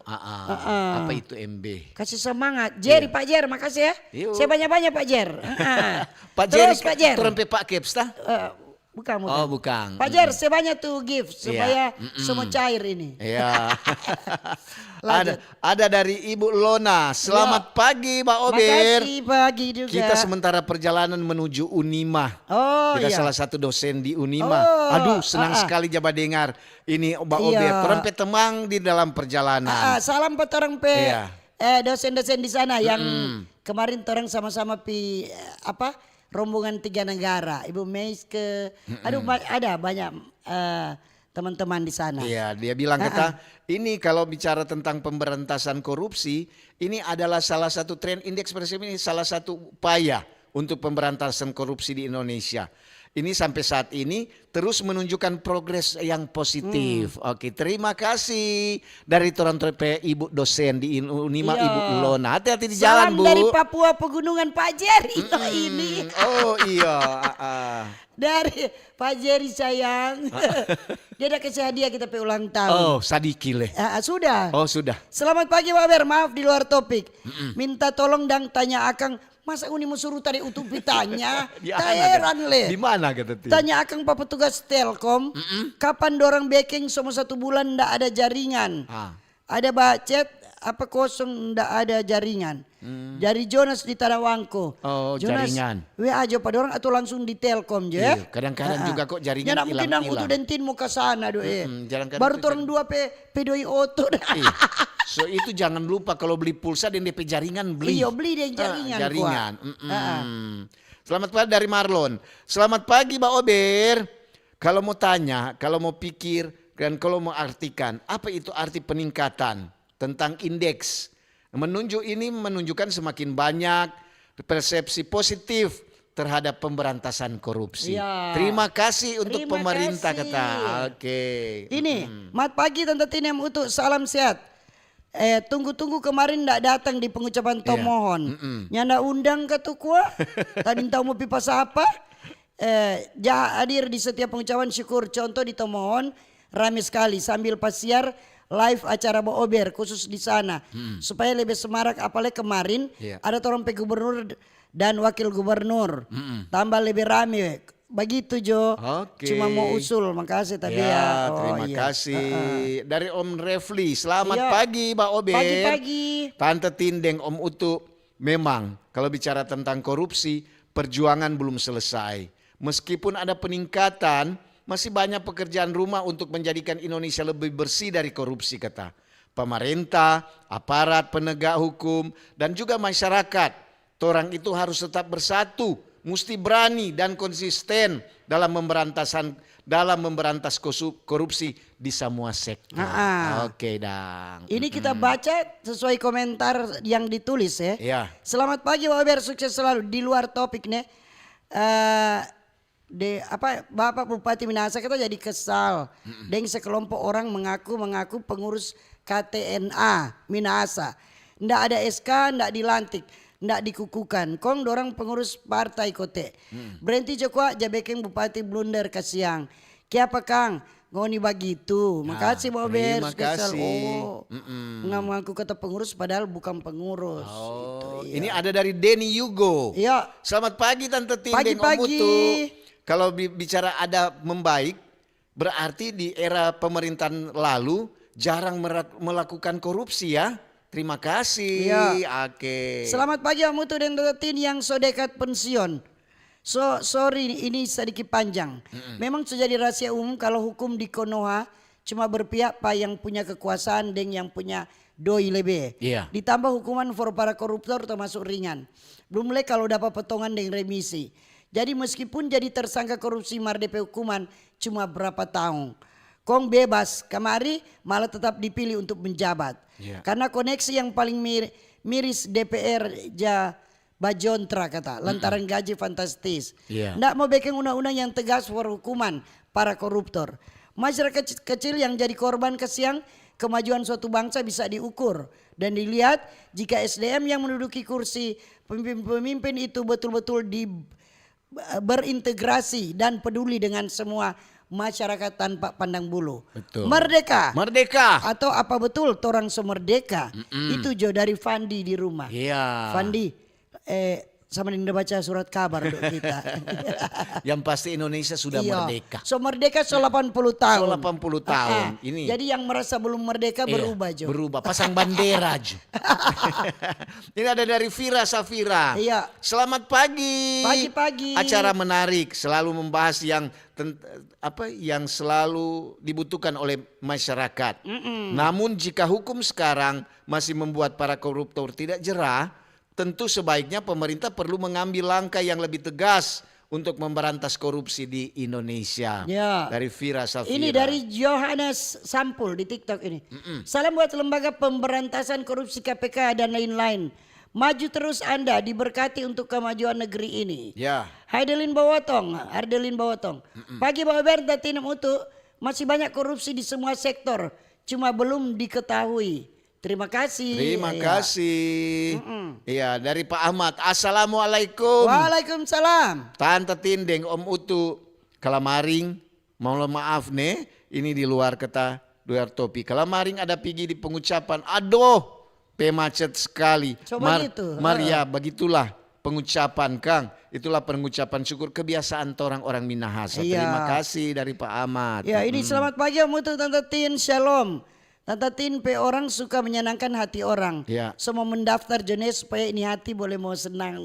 Apa itu MB? Kasih semangat. Jer, Pak Jer, makasih ya. Yuk. Saya banyak-banyak Pak Jer. Pak Jer, Terus Pak Jer. turun Pak Kepsta? Bukan. Bukan. Pak Jer, sebanyak tuh gift supaya semua cair ini. Iya. ada dari Ibu Lona. Selamat pagi Mbak Ober. Makasih pagi juga. Kita sementara perjalanan menuju Unima. Kita salah satu dosen di Unima. Aduh, senang sekali Jaba dengar ini Mbak Ober. Torang pe temang di dalam perjalanan. Salam buat orang dosen-dosen di sana yang kemarin orang sama-sama rombongan 3 negara. Ibu Meis ada banyak teman-teman di sana. Iya, dia bilang ini kalau bicara tentang pemberantasan korupsi, ini adalah salah satu tren indeks persepsi ini salah satu upaya untuk pemberantasan korupsi di Indonesia. Ini sampai saat ini terus menunjukkan progres yang positif. Oke, terima kasih dari Toronto Ibu dosen di Unima Ibu Lona. Hati-hati di jalan, Bu. Salam dari Papua Pegunungan Pak Jerry ini. Oh iya. Dari Pak Jerry sayang. Dia ada kasih hadiah kita ulang tahun. Oh, sadikile. Sudah. Oh, sudah. Selamat pagi Pak Ber, maaf di luar topik. Minta tolong dan tanya Akang. Masa uni mau suruh tadi utuh pitanya? Heran le. Di mana kata dia? Tanya Akang Pak petugas Telkom, kapan dorang backing selama 1 bulan ndak ada jaringan? Ada bacet apa kosong ndak ada jaringan? Dari Jonas di Tarawangko. Oh, Jonas, jaringan. WA aja pada orang atau langsung di Telkom je. Iya, kadang-kadang juga kok jaringan mungkin nang utuh dentin muka sana doe. Baru orang 2 pedoi oto. So itu jangan lupa kalau beli pulsa dan DP jaringan beli. Iya beli deh jaringan. Jaringan. Selamat pagi dari Marlon. Selamat pagi Mbak Ober. Kalau mau tanya, kalau mau pikir dan kalau mau artikan, apa itu arti peningkatan tentang indeks? Menunjukkan semakin banyak persepsi positif terhadap pemberantasan korupsi. Ya. Terima kasih untuk pemerintah kata. Oke. Ini, mat pagi Tante Tinem Utuh, salam sehat. Tunggu-tunggu kemarin ndak datang di pengucapan tomohon. Nyanda undang ke tukua. Tadi tahu mau pipas apa? Hadir di setiap pengucapan syukur. Contoh di tomohon rame sekali sambil pasiar live acara Ober khusus di sana supaya lebih semarak. Apalagi kemarin ada orang pe gubernur dan wakil gubernur. Tambah lebih rame. Begitu Jo. Cuma mau usul. Makasih tadi ya. Terima kasih. Dari Om Refli. Selamat pagi Mbak Ober. Pagi-pagi. Tante Tindeng Om Utu. Memang kalau bicara tentang korupsi, perjuangan belum selesai. Meskipun ada peningkatan, masih banyak pekerjaan rumah untuk menjadikan Indonesia lebih bersih dari korupsi kata. Pemerintah, aparat penegak hukum, dan juga masyarakat. Orang itu harus tetap bersatu. Mesti berani dan konsisten dalam memberantas korupsi di semua sektor. Oke, Dang. Ini kita baca sesuai komentar yang ditulis ya. Iya. Selamat pagi Pak Ober, sukses selalu. Di luar topik nih. Bapak Bupati Minahasa kita jadi kesal. Dengan sekelompok orang mengaku pengurus KTNA Minahasa. Ndak ada SK, ndak dilantik. Ndak dikukukan, kong dorang pengurus partai kote. Berhenti Joko jabekeng Bupati blunder kasiang. Kiapa Kang? Ngoni begitu. Makasih Mbak Ober. Terima kasih. Mengaku kata pengurus padahal bukan pengurus. Ini ada dari Denny Yugo. Iya. Selamat pagi Tante Tindeng Om Utu. Kalau bicara ada membaik, berarti di era pemerintahan lalu jarang melakukan korupsi ya. Terima kasih. Oke. Selamat pagi Om Utu dan Tin yang so dekat pensiun. Sorry ini sedikit panjang. Memang sudah jadi rahasia umum kalau hukum di Konoha cuma berpihak pak yang punya kekuasaan dan yang punya doi lebih. Iya. Ditambah hukuman for para koruptor termasuk ringan. Belum lagi kalau dapat potongan dan remisi. Jadi meskipun jadi tersangka korupsi mar DP hukuman cuma berapa tahun. Kong bebas, kemari malah tetap dipilih untuk menjabat. Iya. Karena koneksi yang paling miris DPR bajontra kata, lantaran gaji fantastis. Iya. Nggak mau bikin undang-undang yang tegas for hukuman para koruptor. Masyarakat kecil yang jadi korban kesiang kemajuan suatu bangsa bisa diukur dan dilihat jika SDM yang menduduki kursi pemimpin itu betul-betul berintegrasi dan peduli dengan semua masyarakat tanpa pandang bulu. Betul. Merdeka. Merdeka. Atau apa betul orang semerdeka? Itu Jo dari Fandi di rumah. Iya. Fandi, sama Dinda baca surat kabar dok kita. Yang pasti Indonesia sudah Iya. merdeka. So merdeka 80 tahun. 80 tahun. Ini. Jadi yang merasa belum merdeka Iya, berubah Jo. berubah, pasang bandera Jo. Ini ada dari Vira Safira. Iya. Selamat pagi. Pagi-pagi. Acara menarik, selalu membahas yang yang selalu dibutuhkan oleh masyarakat. Namun jika hukum sekarang masih membuat para koruptor tidak jerah, tentu sebaiknya pemerintah perlu mengambil langkah yang lebih tegas untuk memberantas korupsi di Indonesia. Ya. Dari Vira Safira. Ini dari Johannes Sampul di TikTok ini. Salam buat lembaga pemberantasan korupsi KPK dan lain-lain. Maju terus Anda, diberkati untuk kemajuan negeri ini. Ya. Ardelin Bawotong. Pagi Pak Berta Tinem Utu, masih banyak korupsi di semua sektor, cuma belum diketahui. Terima kasih. Terima Ya. kasih. Iya, dari Pak Ahmad. Assalamualaikum. Waalaikumsalam. Tante Tindeng, Om Utu, Kalamaring, mohon maaf nih, ini di luar kata Duar Topi. Kalamaring ada pigi di pengucapan, aduh, macet sekali. Coba gitu. Maria, begitulah pengucapan Kang. Itulah pengucapan syukur kebiasaan orang-orang Minahasa. Iya. Terima kasih dari Pak Ahmad. Ya ini selamat pagi Om Utu, Tante Tin, Shalom. Tante Tin, orang suka menyenangkan hati orang. Ya. Semua mendaftar jenis supaya ini hati boleh mau senang.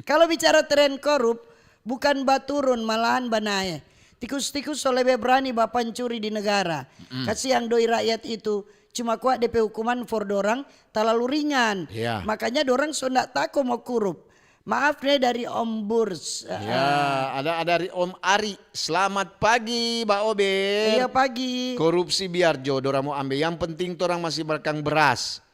Kalau bicara tren korup, bukan baturun malahan banae. Tikus-tikus lebih berani bapak curi di negara. Kasih yang doi rakyat itu cuma kuat DP hukuman for dorang terlalu ringan. Ya. Makanya dorang so ndak takut mau korup. Maaf nih dari Om Burs. Ya, ada dari Om Ari. Selamat pagi, Mbak Ober. Iya pagi. Korupsi biar jodoh mau ambil. Yang penting orang masih berkang beras.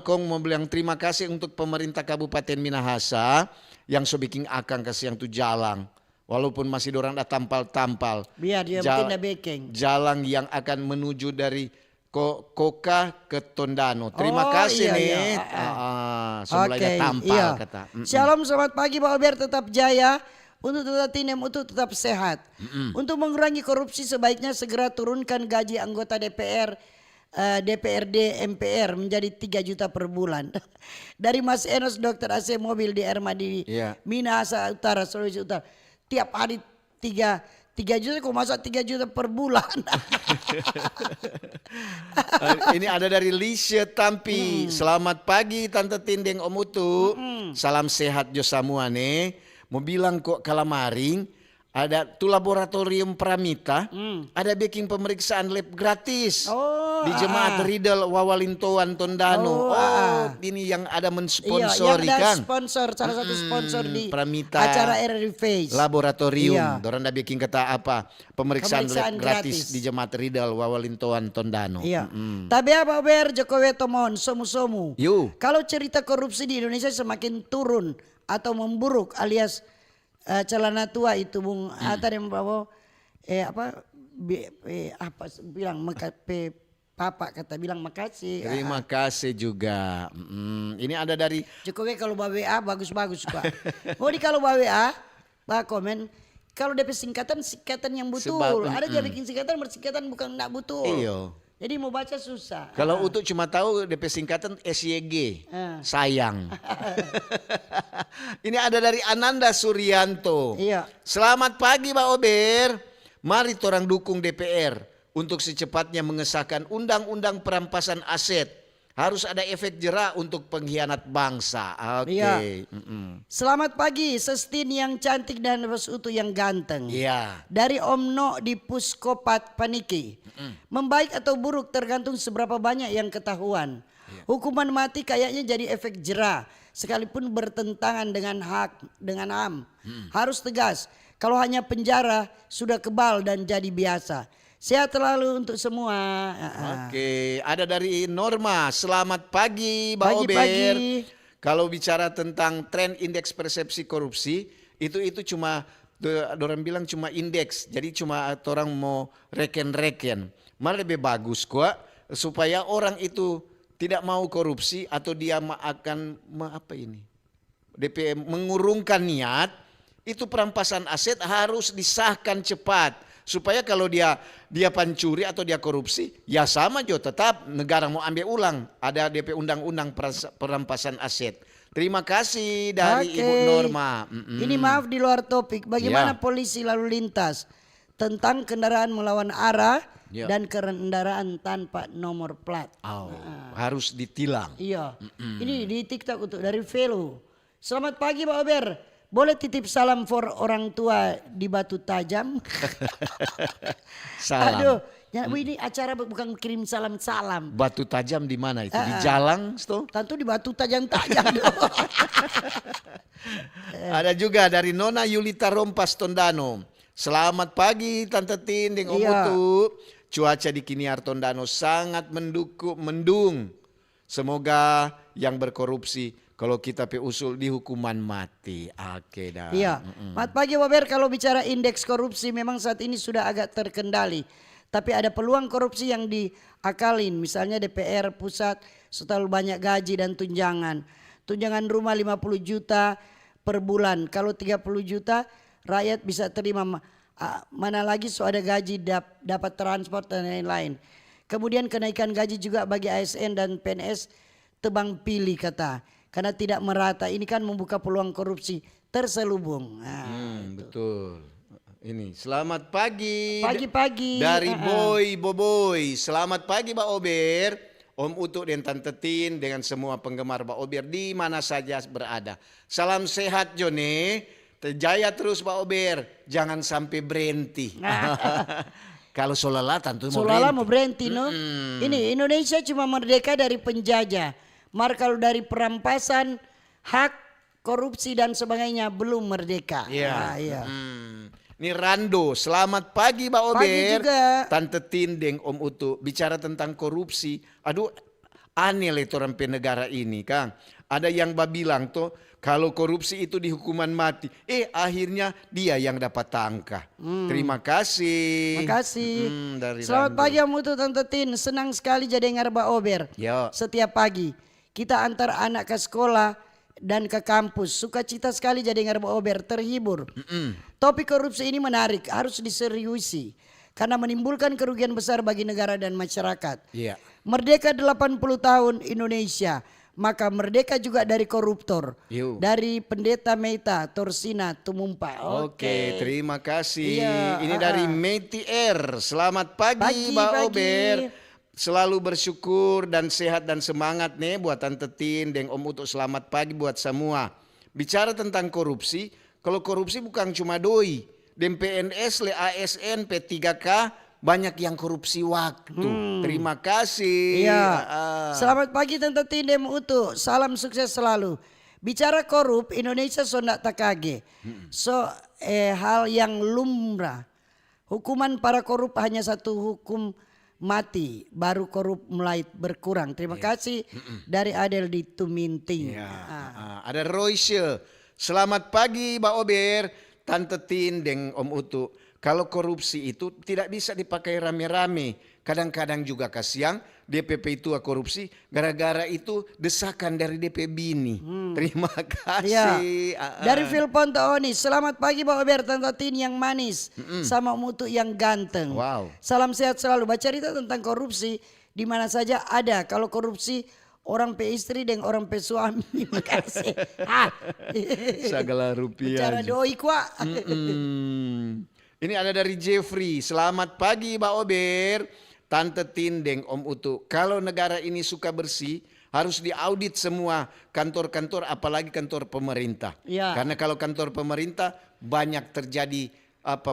Kong mau bilang terima kasih untuk pemerintah Kabupaten Minahasa yang so bikin akang kasih yang tu jalan. Walaupun masih dorang dah tampal-tampal. Biar dia mungkin dah baking. Jalan yang akan menuju dari Koka ke Tondano. Terima Oh, kasih iya, nih. iya. Semulanya tampal iya. kata. Shalom, selamat pagi Pak Ober, tetap jaya. Untuk tetap Tinem untuk tetap sehat. Untuk mengurangi korupsi sebaiknya segera turunkan gaji anggota DPR, DPRD, MPR menjadi 3 juta per bulan. Dari Mas Enos dokter AC mobil di Ermadi, Iya. Minahasa Utara, Sulawesi Utara. Tiap hari 3 juta, kok masa 3 juta per bulan? Ini ada dari Lisha Tampi. Selamat pagi Tante Tindeng Om Utu. Salam sehat jo semua nih. Mau bilang kok Kalamaring ada tu laboratorium Pramita, ada bikin pemeriksaan lab gratis. Di Jemaat Ridel Wawalintoan Tondano. Ini yang ada mensponsori iya, yang ada kan. sponsor, salah satu sponsor di Pramita acara RRI Face. Laboratorium. Iya. Dorang dah bikin kata apa? Pemeriksaan lab Pemeriksaan gratis gratis. di Jemaat Ridel Wawalintoan Tondano. Iya. Tapi apa Ber Jokowi Tomon somu-somu. Yuk. Kalau cerita korupsi di Indonesia semakin turun atau memburuk alias celana tua itu Bung Atar yang bawa bilang Papa kata bilang makasih. Terima kasih juga. Ini ada dari Jokowi kalau bawa WA bagus-bagus Pak. Oh di kalau bawa WA Pak komen kalau DP singkatan yang betul. Ada dia bikin singkatan bukan enggak betul. Iyo. Jadi mau baca susah. Kalau Utuk cuma tahu DP singkatan SYG. Sayang. Ini ada dari Ananda Suryanto. Iya. Selamat pagi Mbak Ober. Mari torang dukung DPR untuk secepatnya mengesahkan undang-undang perampasan aset. harus ada efek jera untuk pengkhianat bangsa. Oke. Iya. Selamat pagi, Sestin yang cantik dan Bos Utu yang ganteng. Iya. Dari Om No di Puskopat Paniki. Membaik atau buruk tergantung seberapa banyak yang ketahuan. Hukuman mati kayaknya jadi efek jera. Sekalipun bertentangan dengan dengan HAM. Harus tegas. Kalau hanya penjara sudah kebal dan jadi biasa. Sehat selalu untuk semua. Oke, ada dari Norma. Selamat pagi, Mbak Ober. Pagi-pagi. Kalau bicara tentang tren indeks persepsi korupsi, itu cuma orang bilang cuma indeks. Jadi cuma orang mau reken-reken. Malah lebih bagus kok supaya orang itu tidak mau korupsi atau dia akan mengurungkan niat, itu perampasan aset harus disahkan cepat. Supaya kalau dia pencuri atau dia korupsi, ya sama juga tetap negara mau ambil ulang. Ada DP undang-undang perampasan aset. Terima kasih dari Ibu Norma. Ini maaf di luar topik. Bagaimana Ya. polisi lalu lintas tentang kendaraan melawan arah Ya. dan kendaraan tanpa nomor plat. Harus ditilang. Iya. Ini di TikTok untuk dari Velo. Selamat pagi Pak Ober. Boleh titip salam for orang tua di Batu Tajam? Salam. Aduh, ya, ini acara bukan kirim salam-salam. Batu tajam di mana itu? Di Jalang, Sto? Tentu di Batu Tajam-tajam. Ada juga dari Nona Yulita Rompas Tondano. Selamat pagi Tante Tin dengan Om Iya. Utu. Cuaca di Kiniar Tondano sangat mendung. Semoga yang berkorupsi kalau kita usul di hukuman mati. Oke dah. Iya. Selamat pagi Waber, kalau bicara indeks korupsi memang saat ini sudah agak terkendali. Tapi ada peluang korupsi yang diakalin. Misalnya DPR pusat selalu banyak gaji dan tunjangan. Tunjangan rumah 50 juta per bulan. Kalau 30 juta rakyat bisa terima. Mana lagi ada gaji dapat transport dan lain-lain. Kemudian kenaikan gaji juga bagi ASN dan PNS tebang pilih kata. Karena tidak merata, ini kan membuka peluang korupsi terselubung. Betul. Ini selamat pagi. Pagi-pagi. Dari Boy. Selamat pagi Mbak Ober. Om Utuk dan Tante Tin dengan semua penggemar Mbak Ober di mana saja berada. Salam sehat Jone. Terjaya terus Mbak Ober. Jangan sampai berhenti. Kalau Solala tentu mau Solala berhenti. mau berhenti no. Ini Indonesia cuma merdeka dari penjajah. Kalau dari perampasan, hak, korupsi dan sebagainya belum merdeka. Iya. Iya. Ini Rando, selamat pagi Mbak Ober. Pagi juga. Tante Tindeng Om Utu, bicara tentang korupsi. Aduh, aneh lah itu orang negara ini Kang. Ada yang bilang tuh kalau korupsi itu dihukuman mati. Akhirnya dia yang dapat tangkah. Terima kasih. Terima kasih. Dari Selamat Rando. pagi Om Utu Tante Tin. Senang sekali jadi dengar Mbak Ober. Yo. Setiap pagi kita antar anak ke sekolah dan ke kampus. Sukacita sekali jadi dengar Mbak Ober. Terhibur. Topik korupsi ini menarik. Harus diseriusi. Karena menimbulkan kerugian besar bagi negara dan masyarakat. Iya. Merdeka 80 tahun Indonesia. Maka merdeka juga dari koruptor. Yo. Dari pendeta Meta, Torsina, Tumumpa. Oke, terima kasih. Iya, Ini dari Meti R. Selamat pagi, Mbak Pagi. Ober. Selalu bersyukur dan sehat dan semangat nih buat Tante Tin dan Om Utuk. Selamat pagi buat semua. Bicara tentang korupsi, kalau korupsi bukan cuma doi. Dan PNS, ASN, P3K banyak yang korupsi waktu. Terima kasih. Iya. Selamat pagi Tante Tindem Utu. Salam sukses selalu. Bicara korup, Indonesia so ndak takage. Hal yang lumrah. Hukuman para korup hanya satu hukum mati. Baru korup mulai berkurang. Terima kasih dari Adel di Tuminting. Ada Royce. Selamat pagi Mbak Ober, Tante Tin dan Om Utu. Kalau korupsi itu tidak bisa dipakai rame-rame. Kadang-kadang juga kasihan DPP itu korupsi gara-gara itu desakan dari DP Bini. Terima kasih. Dari Philpon Taoni. Selamat pagi Mbak Ober, Tante Tin yang manis. Sama Om Utu yang ganteng. Wow. Salam sehat selalu. Baca cerita tentang korupsi di mana saja ada. Kalau korupsi orang pe istri dan orang pe suami. Terima kasih. Segala rupiah. Bicara doi kuah. Ini ada dari Jeffrey. Selamat pagi Mbak Ober. Tante Tindeng, Om Utu. Kalau negara ini suka bersih, harus diaudit semua kantor-kantor, apalagi kantor pemerintah. Ya. Karena kalau kantor pemerintah banyak terjadi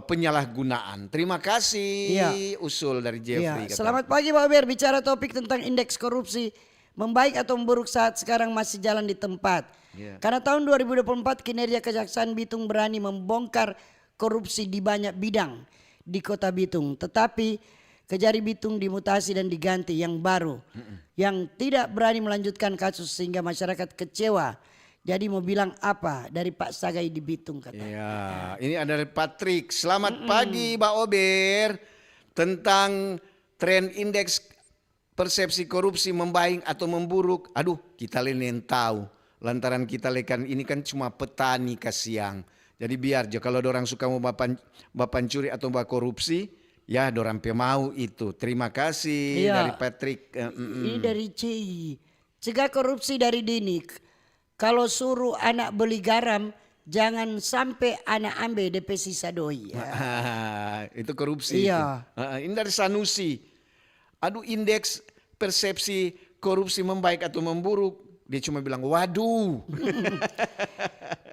penyalahgunaan. Terima kasih Iya. usul dari Jeffrey. Iya. Selamat pagi Pak Ober, bicara topik tentang indeks korupsi membaik atau memburuk saat sekarang masih jalan di tempat. Iya. Karena tahun 2024 kinerja Kejaksaan Bitung berani membongkar korupsi di banyak bidang di Kota Bitung. Tetapi Kejari Bitung dimutasi dan diganti yang baru. Yang tidak berani melanjutkan kasus sehingga masyarakat kecewa. Jadi mau bilang apa dari Pak Sagai di Bitung kata. Ya, ini ada dari Patrick. Selamat pagi Mbak Ober. Tentang tren indeks persepsi korupsi membaik atau memburuk. Aduh, kita lain tahu. Lantaran kita lekan ini kan cuma petani kasiang. Jadi biar aja kalau orang suka mau bapancuri atau korupsi, ya dorang mau itu. Terima kasih dari Patrick. Ini dari CI. Cegah korupsi dari dini. Kalau suruh anak beli garam, jangan sampai anak ambil DP sisa doi. Ya. Itu korupsi. Iya. Ini dari Sanusi. Aduh, indeks persepsi korupsi membaik atau memburuk. Dia cuma bilang, waduh.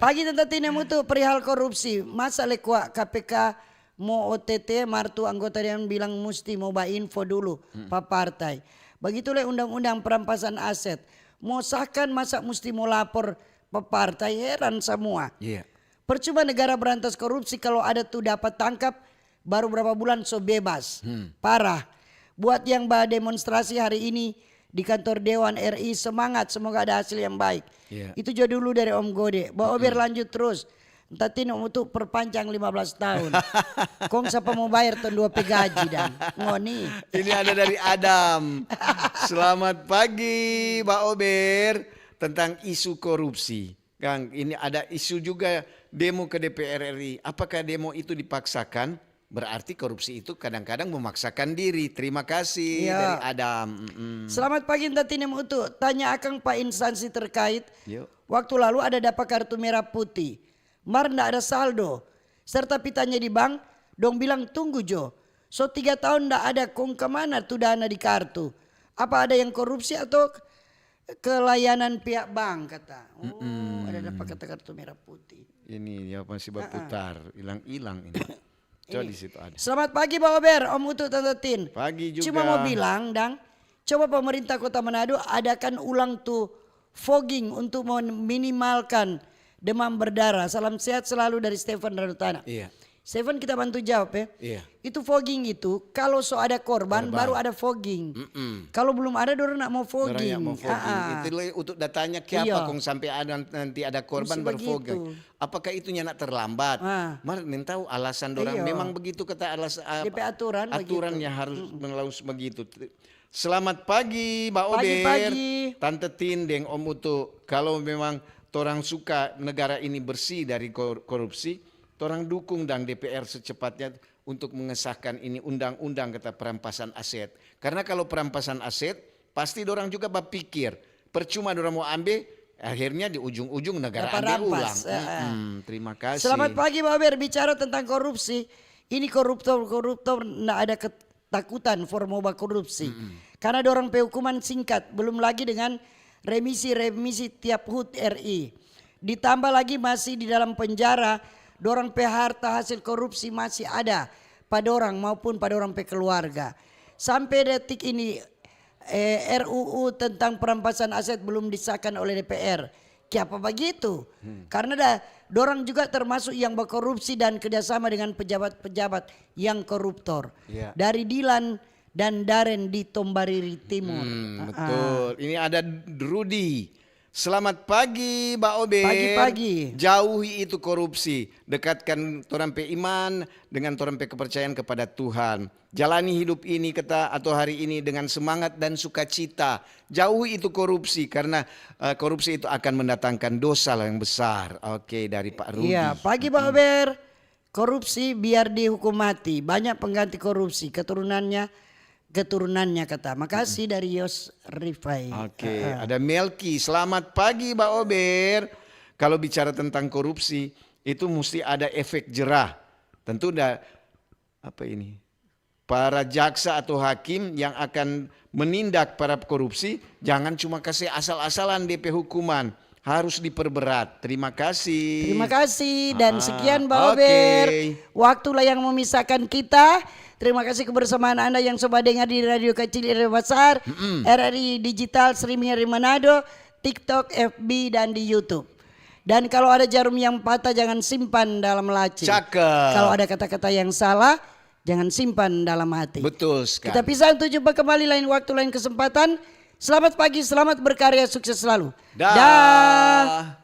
Pagi tentang tinemu tuh perihal korupsi. Masa lekwa KPK mau OTT, martu anggota yang bilang mesti mau info dulu Pak Partai. Begitulah undang-undang perampasan aset. Mau sahkan masa mesti mau lapor Pak Partai, heran semua. Iya. Percuma negara berantas korupsi kalau ada tuh dapat tangkap baru berapa bulan so bebas. Parah. Buat yang demonstrasi hari ini di kantor Dewan RI semangat, semoga ada hasil yang baik. Iya. Itu juga dulu dari Om Gode. Mbak Ober lanjut terus. Entah tino untuk perpanjang 15 tahun. Kong siapa mau bayar tahun 2 gaji dan ngoni. Ini ada dari Adam. Selamat pagi Mbak Ober. Tentang isu korupsi. Kang, ini ada isu juga demo ke DPR RI. Apakah demo itu dipaksakan? Berarti korupsi itu kadang-kadang memaksakan diri. Terima kasih dari Adam. Selamat pagi entah tino untuk tanya akang Pak instansi terkait. Yuk. Waktu lalu ada dapat kartu merah putih. Mar ndak ada saldo. Serta pitanya di bank, dong bilang tunggu Jo. So 3 tahun ndak ada, kong kemana tuh dana di kartu? Apa ada yang korupsi atau kelayanan pihak bank kata. Oh, ada dapat kata kartu merah putih. Ini ya masih berputar, hilang-hilang ini. Coba di situ ada. Selamat pagi Pak Ober, Om Utu Tante Tin. Pagi juga. Cuma mau bilang, Dang, coba pemerintah Kota Manado adakan ulang tuh fogging untuk meminimalkan demam berdarah. Salam sehat selalu dari Stefan Radutana. Iya. Stefan kita bantu jawab ya. Iya. Itu fogging itu kalau so ada korban baru ada fogging. Kalau belum ada dorang nak mau Orang fogging. yang mau fogging. Itu untuk datanya siapa Iya. kong sampai ada nanti ada korban Mesti berfogging. begitu. Apakah itu nak terlambat? Mar tahu alasan dorang Iya. memang begitu kata alasan DP aturan aturannya begitu. harus melaus begitu. Selamat pagi Mbak Ober. Pagi-pagi. Tante Tindeng Om Utu. Kalau memang torang suka negara ini bersih dari korupsi, torang dukung dan DPR secepatnya untuk mengesahkan ini undang-undang kata perampasan aset. Karena kalau perampasan aset pasti dorang juga berpikir percuma dorang mau ambil, akhirnya di ujung-ujung negara Dapat ambil rampas. ulang. Terima kasih. Selamat pagi Pak Ober, bicara tentang korupsi. Ini koruptor enggak ada ketakutan for mau korupsi. Karena dorang hukuman singkat, belum lagi dengan remisi tiap HUT RI. Ditambah lagi masih di dalam penjara, dorang harta hasil korupsi masih ada pada orang maupun pada orang keluarga. Sampai detik ini RUU tentang perampasan aset belum disahkan oleh DPR. Kenapa begitu? Karena dorang juga termasuk yang berkorupsi dan kerjasama dengan pejabat-pejabat yang koruptor. Iya. Dari Dilan dan Daren di Tombariri Timur. Betul. Ini ada Rudy. Selamat pagi Mbak Ober. Pagi-pagi. Jauhi itu korupsi. Dekatkan torampe iman dengan torampe kepercayaan kepada Tuhan. Jalani hidup ini atau hari ini dengan semangat dan sukacita. Jauhi itu korupsi karena korupsi itu akan mendatangkan dosa yang besar. Oke, dari Pak Rudy. Iya, pagi Pak Ober. Korupsi biar dihukum mati. Banyak pengganti korupsi. Keturunannya kata. Makasih dari Yos Rifai. Oke, ada Melki. Selamat pagi Mbak Ober. Kalau bicara tentang korupsi, itu mesti ada efek jerah. Tentu apa ini? para jaksa atau hakim yang akan menindak para korupsi, jangan cuma kasih asal-asalan DP hukuman, harus diperberat. Terima kasih. Terima kasih dan sekian Mbak oke. Ober. Waktulah yang memisahkan kita. Terima kasih kebersamaan Anda yang coba dengar di Radio Kecil RRI Besar, RRI Digital, streaming RRI Manado, TikTok, FB dan di YouTube. Dan kalau ada jarum yang patah jangan simpan dalam laci. Cakep. Kalau ada kata-kata yang salah jangan simpan dalam hati. Betul sekali. Kita pisah untuk jumpa kembali lain waktu lain kesempatan. Selamat pagi, selamat berkarya, sukses selalu. Dah.